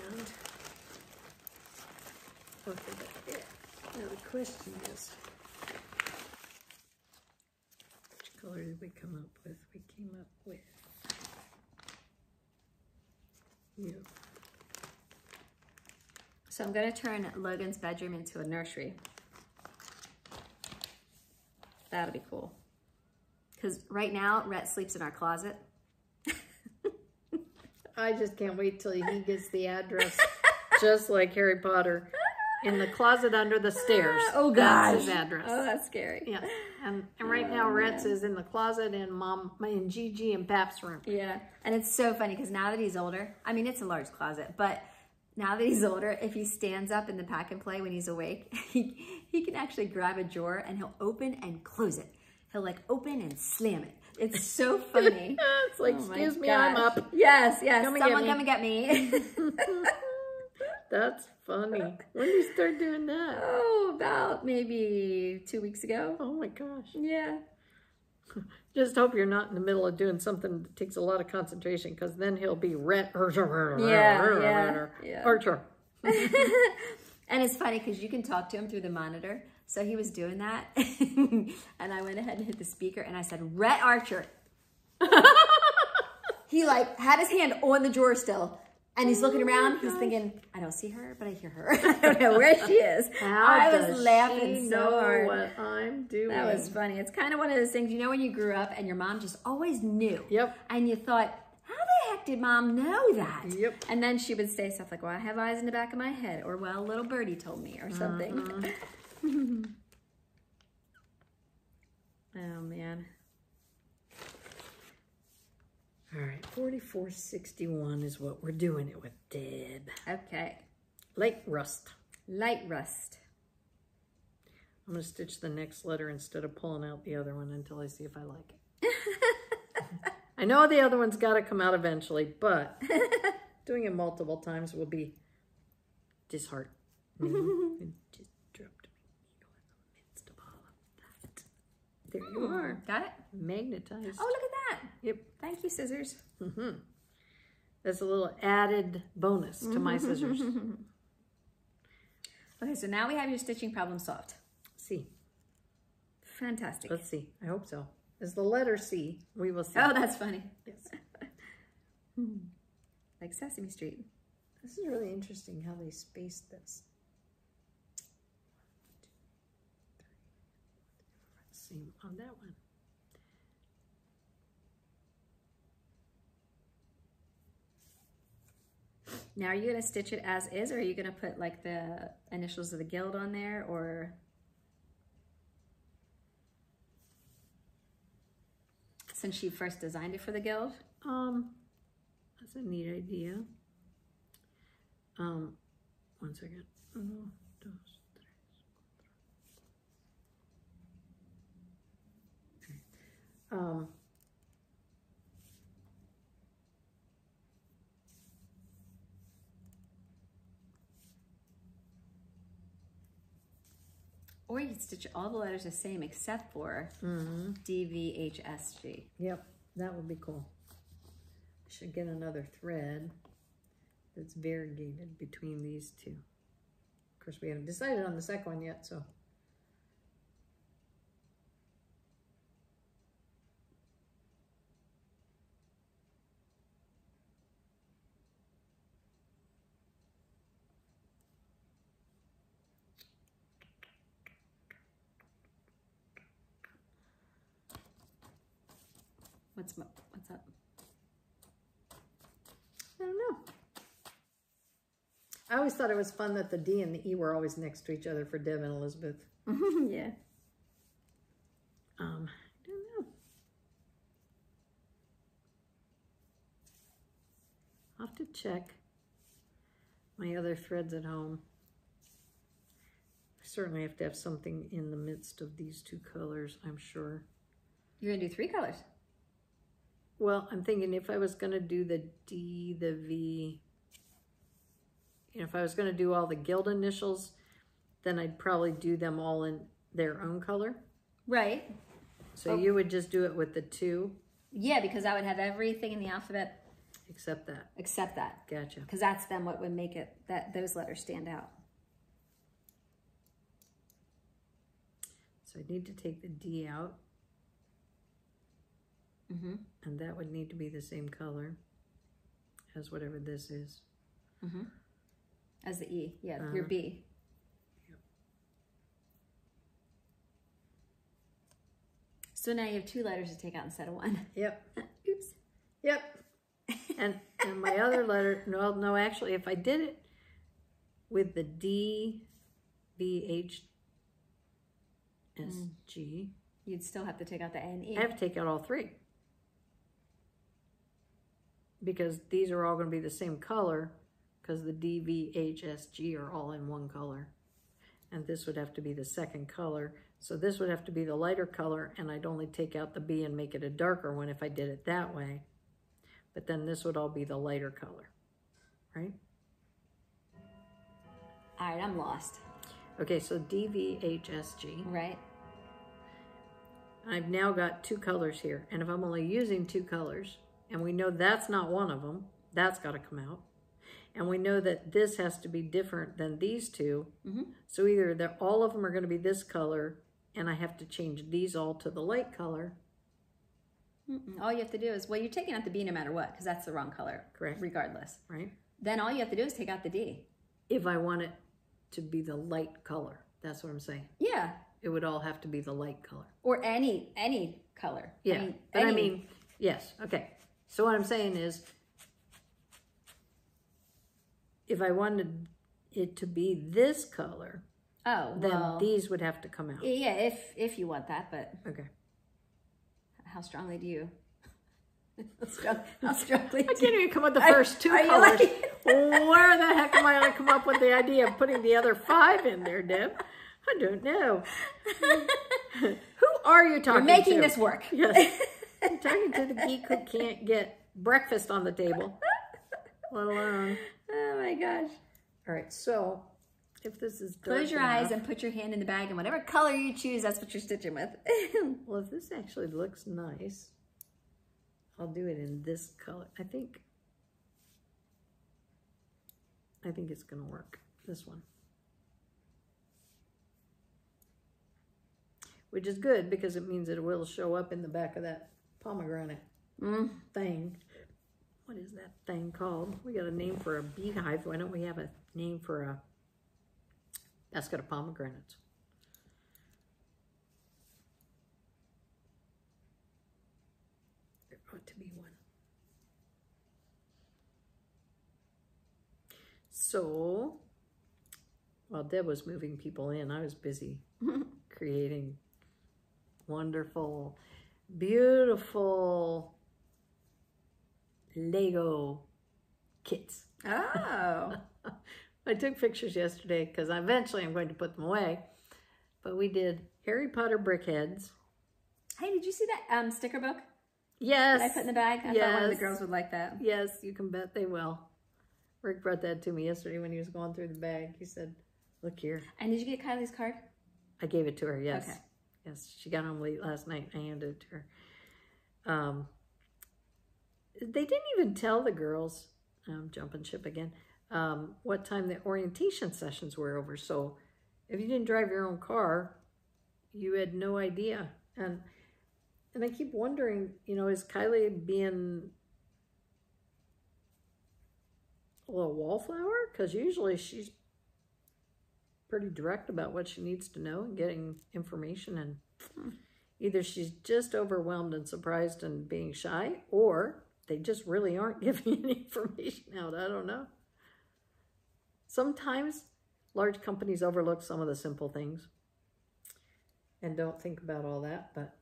okay, that's it. Now the question is, which color did we come up with? We came up with you. So I'm going to turn Logan's bedroom into a nursery. That'll be cool. Because right now, Rhett sleeps in our closet. I just can't wait till he gets the address, just like Harry Potter, in the closet under the stairs. Oh, that's gosh. his address. Oh, that's scary. Yeah, and right now Rhett's is in the closet in Gigi and Pap's room. Yeah, and it's so funny because now that he's older, I mean, it's a large closet, but now that he's older, if he stands up in the pack and play when he's awake, he can actually grab a drawer and he'll open and close it. He'll like open and slam it. It's so funny. It's like, oh excuse me, I'm up. Yes, Someone come and get me. That's funny. When did you start doing that? Oh, about maybe 2 weeks ago. Oh my gosh. Yeah. Just hope you're not in the middle of doing something that takes a lot of concentration, because then he'll be Archer. And it's funny because you can talk to him through the monitor. So he was doing that, and I went ahead and hit the speaker, and I said, Rhett Archer. He like had his hand on the drawer still, and he's looking around. He's thinking, I don't see her, but I hear her. I don't know where she is. I was laughing so hard. What I'm doing. That was funny. It's kind of one of those things, you know, when you grew up and your mom just always knew. Yep. And you thought, how the heck did mom know that? Yep. And then she would say stuff like, well, I have eyes in the back of my head, or well, little birdie told me, or something. Oh, man. All right, 4461 is what we're doing it with, Deb. Okay. Light rust. Light rust. I'm going to stitch the next letter instead of pulling out the other one until I see if I like it. I know the other one's got to come out eventually, but doing it multiple times will be disheartening. It just dropped me in the midst of all of that. There you are. Got it? Magnetized. Oh, look at that. Yep. Thank you, scissors. That's a little added bonus to my scissors. Okay, so now we have your stitching problem solved. C. Fantastic. Let's see. I hope so. Is the letter C. We will see. Oh, that's funny. Yes. Like Sesame Street. This is really interesting how they spaced this. Same on that one. Now, are you going to stitch it as is, or are you going to put like the initials of the guild on there, or? Since she first designed it for the guild? That's a neat idea. 1 second. 1, 2, 3. Okay. Or you could stitch all the letters the same except for D, V, H, S, G. Yep, that would be cool. I should get another thread that's variegated between these two. Of course, we haven't decided on the second one yet, so. What's up? I don't know. I always thought it was fun that the D and the E were always next to each other for Deb and Elizabeth. Yeah. I don't know. I'll have to check my other threads at home. I certainly have to have something in the midst of these two colors, I'm sure. You're gonna do 3 colors. Well, I'm thinking if I was gonna do the D, the V, you know, if I was gonna do all the guild initials, then I'd probably do them all in their own color. Right. So you would just do it with the 2? Yeah, because I would have everything in the alphabet except that. Except that. Gotcha. Because that's then what would make it, that those letters stand out. So I need to take the D out. Mm-hmm. And that would need to be the same color as whatever this is. Mm-hmm. As the E, yeah, your B. Yep. So now you have 2 letters to take out instead of 1. Yep. Oops. Yep. And my other letter, no, actually, if I did it with the D, B, H, S, G. You'd still have to take out the A and E. I have to take out all 3. Because these are all going to be the same color, because the D, V, H, S, G are all in one color. And this would have to be the second color. So this would have to be the lighter color, and I'd only take out the B and make it a darker one if I did it that way. But then this would all be the lighter color, right? All right, I'm lost. Okay, so D, V, H, S, G. Right. I've now got 2 colors here. And if I'm only using 2 colors, and we know that's not one of them, that's got to come out. And we know that this has to be different than these 2. Mm-hmm. So either all of them are going to be this color, and I have to change these all to the light color. All you have to do is, well, you're taking out the B no matter what, because that's the wrong color. Correct. Regardless. Right. Then all you have to do is take out the D. If I want it to be the light color. That's what I'm saying. Yeah. It would all have to be the light color. Or any color. Yeah. I mean, yes. Okay. So what I'm saying is, if I wanted it to be this color, then these would have to come out. Yeah, if you want that, but okay. How strongly do you? How strongly? I can't even come up with the first 2 colors. Where the heck am I going to come up with the idea of putting the other 5 in there, Deb? I don't know. Who are you talking to? You're making this work. Yes. I'm talking to the geek who can't get breakfast on the table, let alone. Oh my gosh. All right, so if this is close your eyes and put your hand in the bag, and whatever color you choose, that's what you're stitching with. Well, if this actually looks nice, I'll do it in this color. I think it's going to work. This one. Which is good because it means it will show up in the back of that pomegranate thing. What is that thing called? We got a name for a beehive. Why don't we have a name for a basket of pomegranates? There ought to be one. So, while Deb was moving people in, I was busy creating wonderful, beautiful Lego kits. Oh. I took pictures yesterday because eventually I'm going to put them away. But we did Harry Potter brickheads. Hey, did you see that sticker book? Yes. That I put in the bag? I thought one of the girls would like that. Yes, you can bet they will. Rick brought that to me yesterday when he was going through the bag. He said, look here. And did you get Kylie's card? I gave it to her, yes. Okay. Yes, she got home late last night. I handed it to her. They didn't even tell the girls, jumping ship again, what time the orientation sessions were over. So if you didn't drive your own car, you had no idea. And I keep wondering, you know, is Kylie being a little wallflower? Because usually she's pretty direct about what she needs to know and getting information, and either she's just overwhelmed and surprised and being shy, or they just really aren't giving any information out. I don't know. Sometimes large companies overlook some of the simple things and don't think about all that. But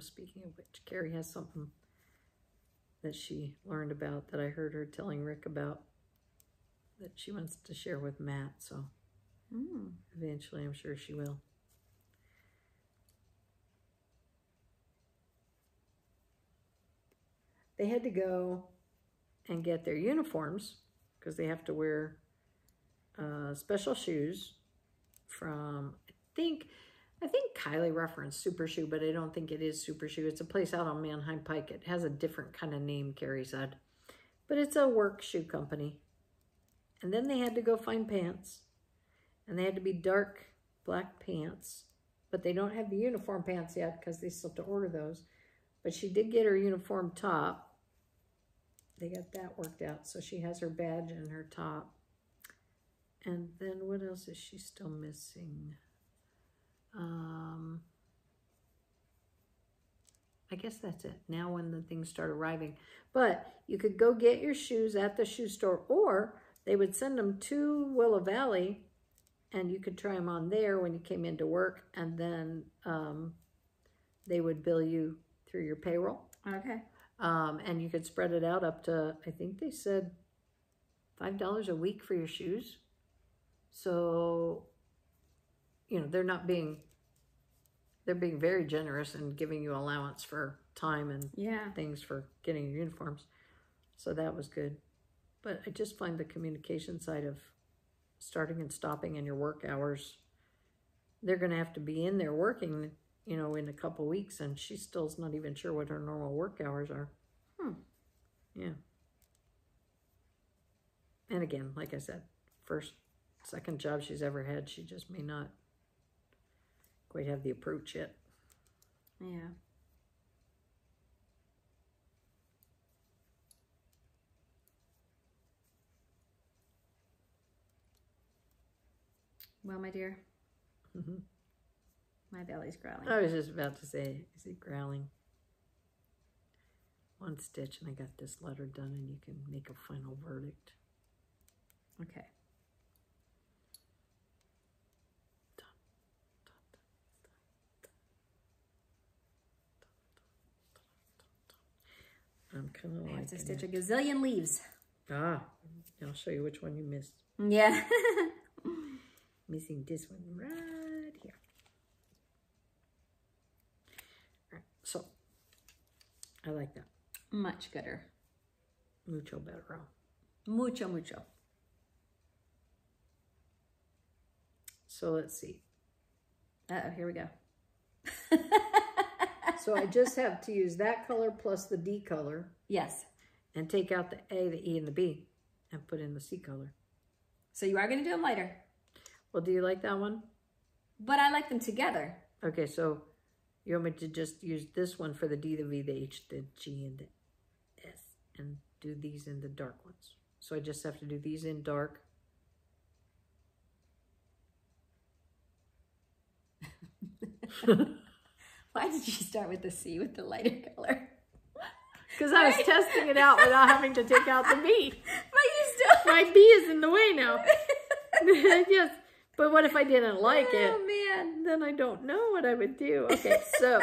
speaking of which, Carrie has something that she learned about that I heard her telling Rick about that she wants to share with Matt, so eventually I'm sure she will. They had to go and get their uniforms because they have to wear special shoes from, I think Kylie referenced Super Shoe, but I don't think it is Super Shoe. It's a place out on Manheim Pike. It has a different kind of name, Carrie said. But it's a work shoe company. And then they had to go find pants. And they had to be dark black pants. But they don't have the uniform pants yet because they still have to order those. But she did get her uniform top. They got that worked out. So she has her badge and her top. And then what else is she still missing? I guess that's it. Now when the things start arriving. But you could go get your shoes at the shoe store, or they would send them to Willow Valley and you could try them on there when you came into work, and then they would bill you through your payroll. Okay. And you could spread it out up to, I think they said $5 a week for your shoes. So, you know, they're being very generous and giving you allowance for time and things for getting your uniforms. So that was good. But I just find the communication side of starting and stopping in your work hours, they're going to have to be in there working, you know, in a couple weeks, and she still's not even sure what her normal work hours are. Yeah. And again, like I said, second job she's ever had, she just may not quite have the approach yet. Yeah. Well, my dear, my belly's growling. I was just about to say, is it growling? One stitch and I got this letter done, and you can make a final verdict. Okay. I'm kind of like, I have to stitch a gazillion leaves. I'll show you which one you missed. Yeah. Missing this one right here. All right, so I like that. Much gooder. Mucho better. Mucho, mucho. So let's see. Uh-oh, here we go. So I just have to use that color plus the D color. Yes. And take out the A, the E, and the B and put in the C color. So you are going to do them lighter. Well, do you like that one? But I like them together. Okay, so you want me to just use this one for the D, the V, the H, the G, and the S, and do these in the dark ones. So I just have to do these in dark. Why did you start with the C with the lighter color? Because I was testing it out without having to take out the B. But you still... My B is in the way now. Yes. But what if I didn't like it? Oh, man. Then I don't know what I would do. Okay, so.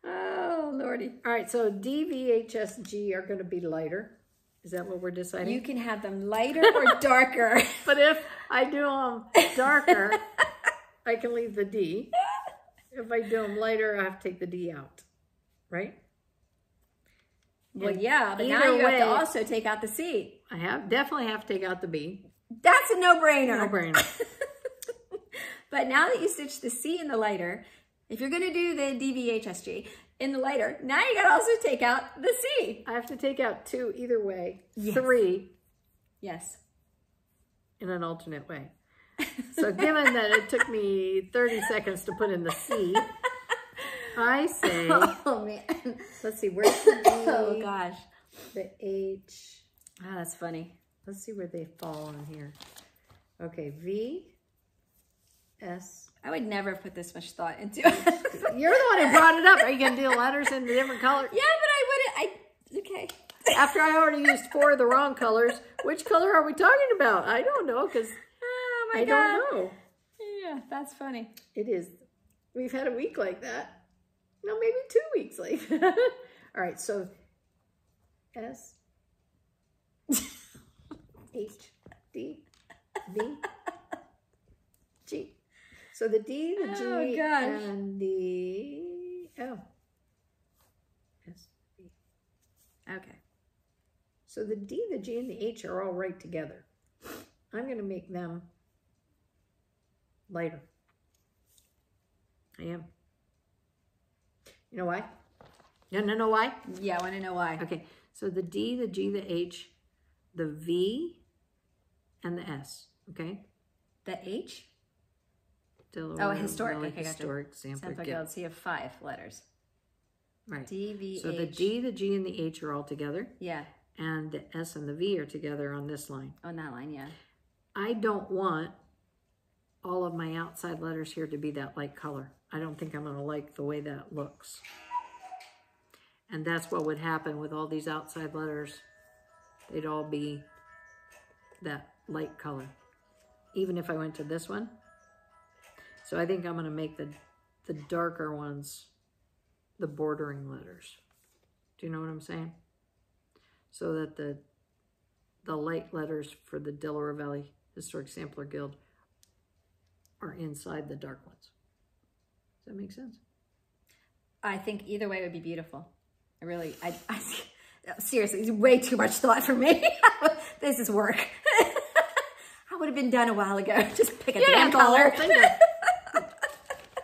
Oh, Lordy. All right, so D, V, H, S, G are going to be lighter. Is that what we're deciding? You can have them lighter or darker. But if I do them darker, I can leave the D. If I do them lighter, I have to take the D out. Right? Well, yeah, but now you have to also take out the C. I definitely have to take out the B. That's a no-brainer. No-brainer. But now that you stitch the C in the lighter, if you're going to do the DVHSG in the lighter, now you got to also take out the C. I have to take out 2 either way. Yes. 3. Yes. In an alternate way. So given that it took me 30 seconds to put in the C, I say, oh man, let's see, where's the D? Oh gosh. The H. Ah, that's funny. Let's see where they fall on here. Okay, V, S. I would never have put this much thought into it. You're the one who brought it up. Are you going to do letters in the different colors? Yeah, but I wouldn't. Okay. After I already used 4 of the wrong colors, which color are we talking about? I don't know, because I don't know. Yeah, that's funny. It is. We've had a week like that. No, maybe 2 weeks like that. All right, so S, H, D, V, G. So the D, the G, and the L. S, B. Okay. So the D, the G, and the H are all right together. I'm going to make them lighter. I am. You know why? You want to know why? Yeah, I want to know why. Okay, so the D, the G, the H, the V, and the S, okay? The H? Delaware, Oh, historic. Valley, Okay, gotcha. historic sample Sample guild. guild. So you have 5 letters. Right. D, V, So H. the D, the G, and the H are all together. Yeah, And the S and the V are together on this line. on that line, yeah. I don't want all of my outside letters here to be that light color. I don't think I'm going to like the way that looks. And that's what would happen with all these outside letters. They'd all be that light color. Even if I went to this one. So I think I'm going to make the darker ones the bordering letters. Do you know what I'm saying? So that the light letters for the Delaware Valley Historic Sampler Guild are inside the dark ones. Does that make sense? I think either way would be beautiful. I seriously, it's way too much thought for me. This is work. I would have been done a while ago. Just pick a damn color.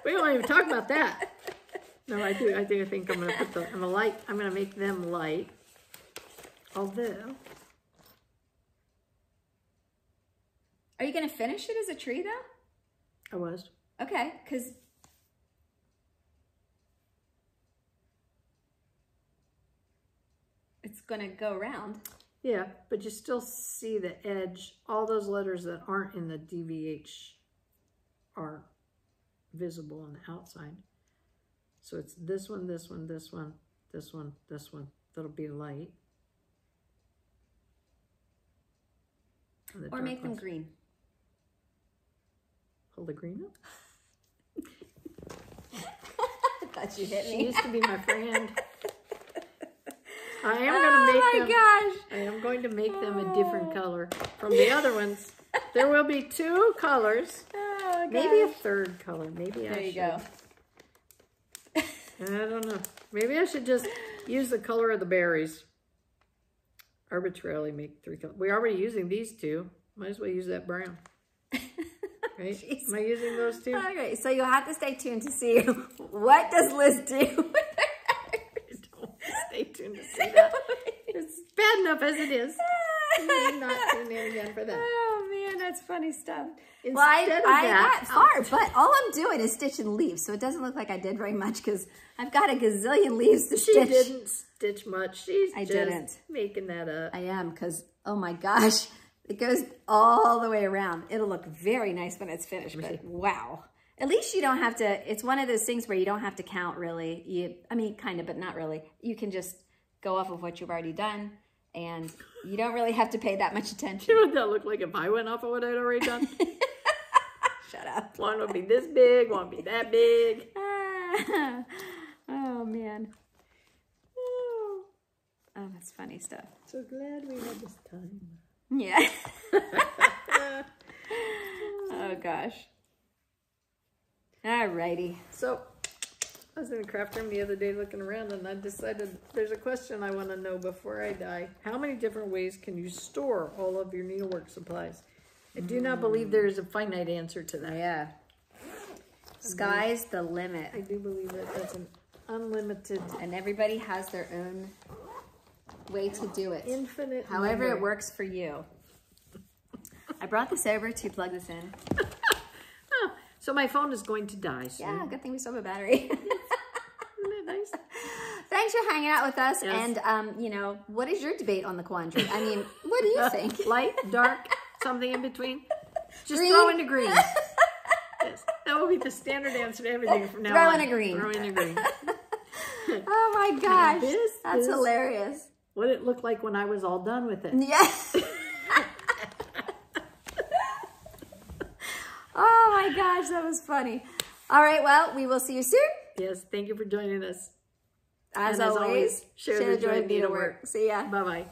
We don't even talk about that. No, I do. I think I'm going to put I'm going to make them light. Although. Are you going to finish it as a tree though? I was. Okay, because it's going to go around. Yeah, but you still see the edge. All those letters that aren't in the DVH are visible on the outside. So it's this one, this one, this one, this one, this one. That'll be light. Or make them green. Hold the green up? I thought you hit me. She used to be my friend. I am going to make them. Gosh. I am going to make them a different color from the other ones. There will be 2 colors. Oh, maybe a 3rd color. Maybe there I you should. Go. I don't know. Maybe I should just use the color of the berries. Arbitrarily make 3 colors. We're already using these 2. Might as well use that brown. Right? Jeez. Am I using those 2? Okay, so you'll have to stay tuned to see what does Liz do. Don't stay tuned to see that. It's bad enough as it is. I'm not tuning in again for that. Oh man, that's funny stuff. Instead well, I got far, I'll but all I'm doing is stitching leaves, so it doesn't look like I did very much because I've got a gazillion leaves to stitch. She didn't stitch much. She's just making that up. I am, because, oh my gosh, it goes all the way around. It'll look very nice when it's finished, but wow. At least you don't have to, it's one of those things where you don't have to count really. I mean, kind of, but not really. You can just go off of what you've already done, and you don't really have to pay that much attention. You know what that looked like if I went off of what I'd already done? Shut up. One would be this big, one would be that big. Oh, man. Oh, that's funny stuff. So glad we had this time. Yeah. Oh, gosh. Alrighty. So, I was in the craft room the other day looking around, and I decided there's a question I want to know before I die. How many different ways can you store all of your needlework supplies? I do not believe there is a finite answer to that. Yeah. Sky's the limit. I do believe that that's an unlimited, and everybody has their own way to do it. Infinite. However number. it works for you. I brought this over to plug this in. Oh, so my phone is going to die soon. Yeah, good thing we still have a battery. Isn't that nice? Thanks for hanging out with us. Yes. And, you know, what is your debate on the quandary? I mean, what do you think? Light, dark, something in between? Just Green? throw in a green. Yes, that will be the standard answer to everything from now on. Throw in a green. Throw in a green. Oh my gosh. That's is hilarious. What it looked like when I was all done with it. Yes. Oh my gosh, that was funny. All right, well, we will see you soon. Yes, thank you for joining us. As always, share the joy of needlework. See ya. Bye-bye.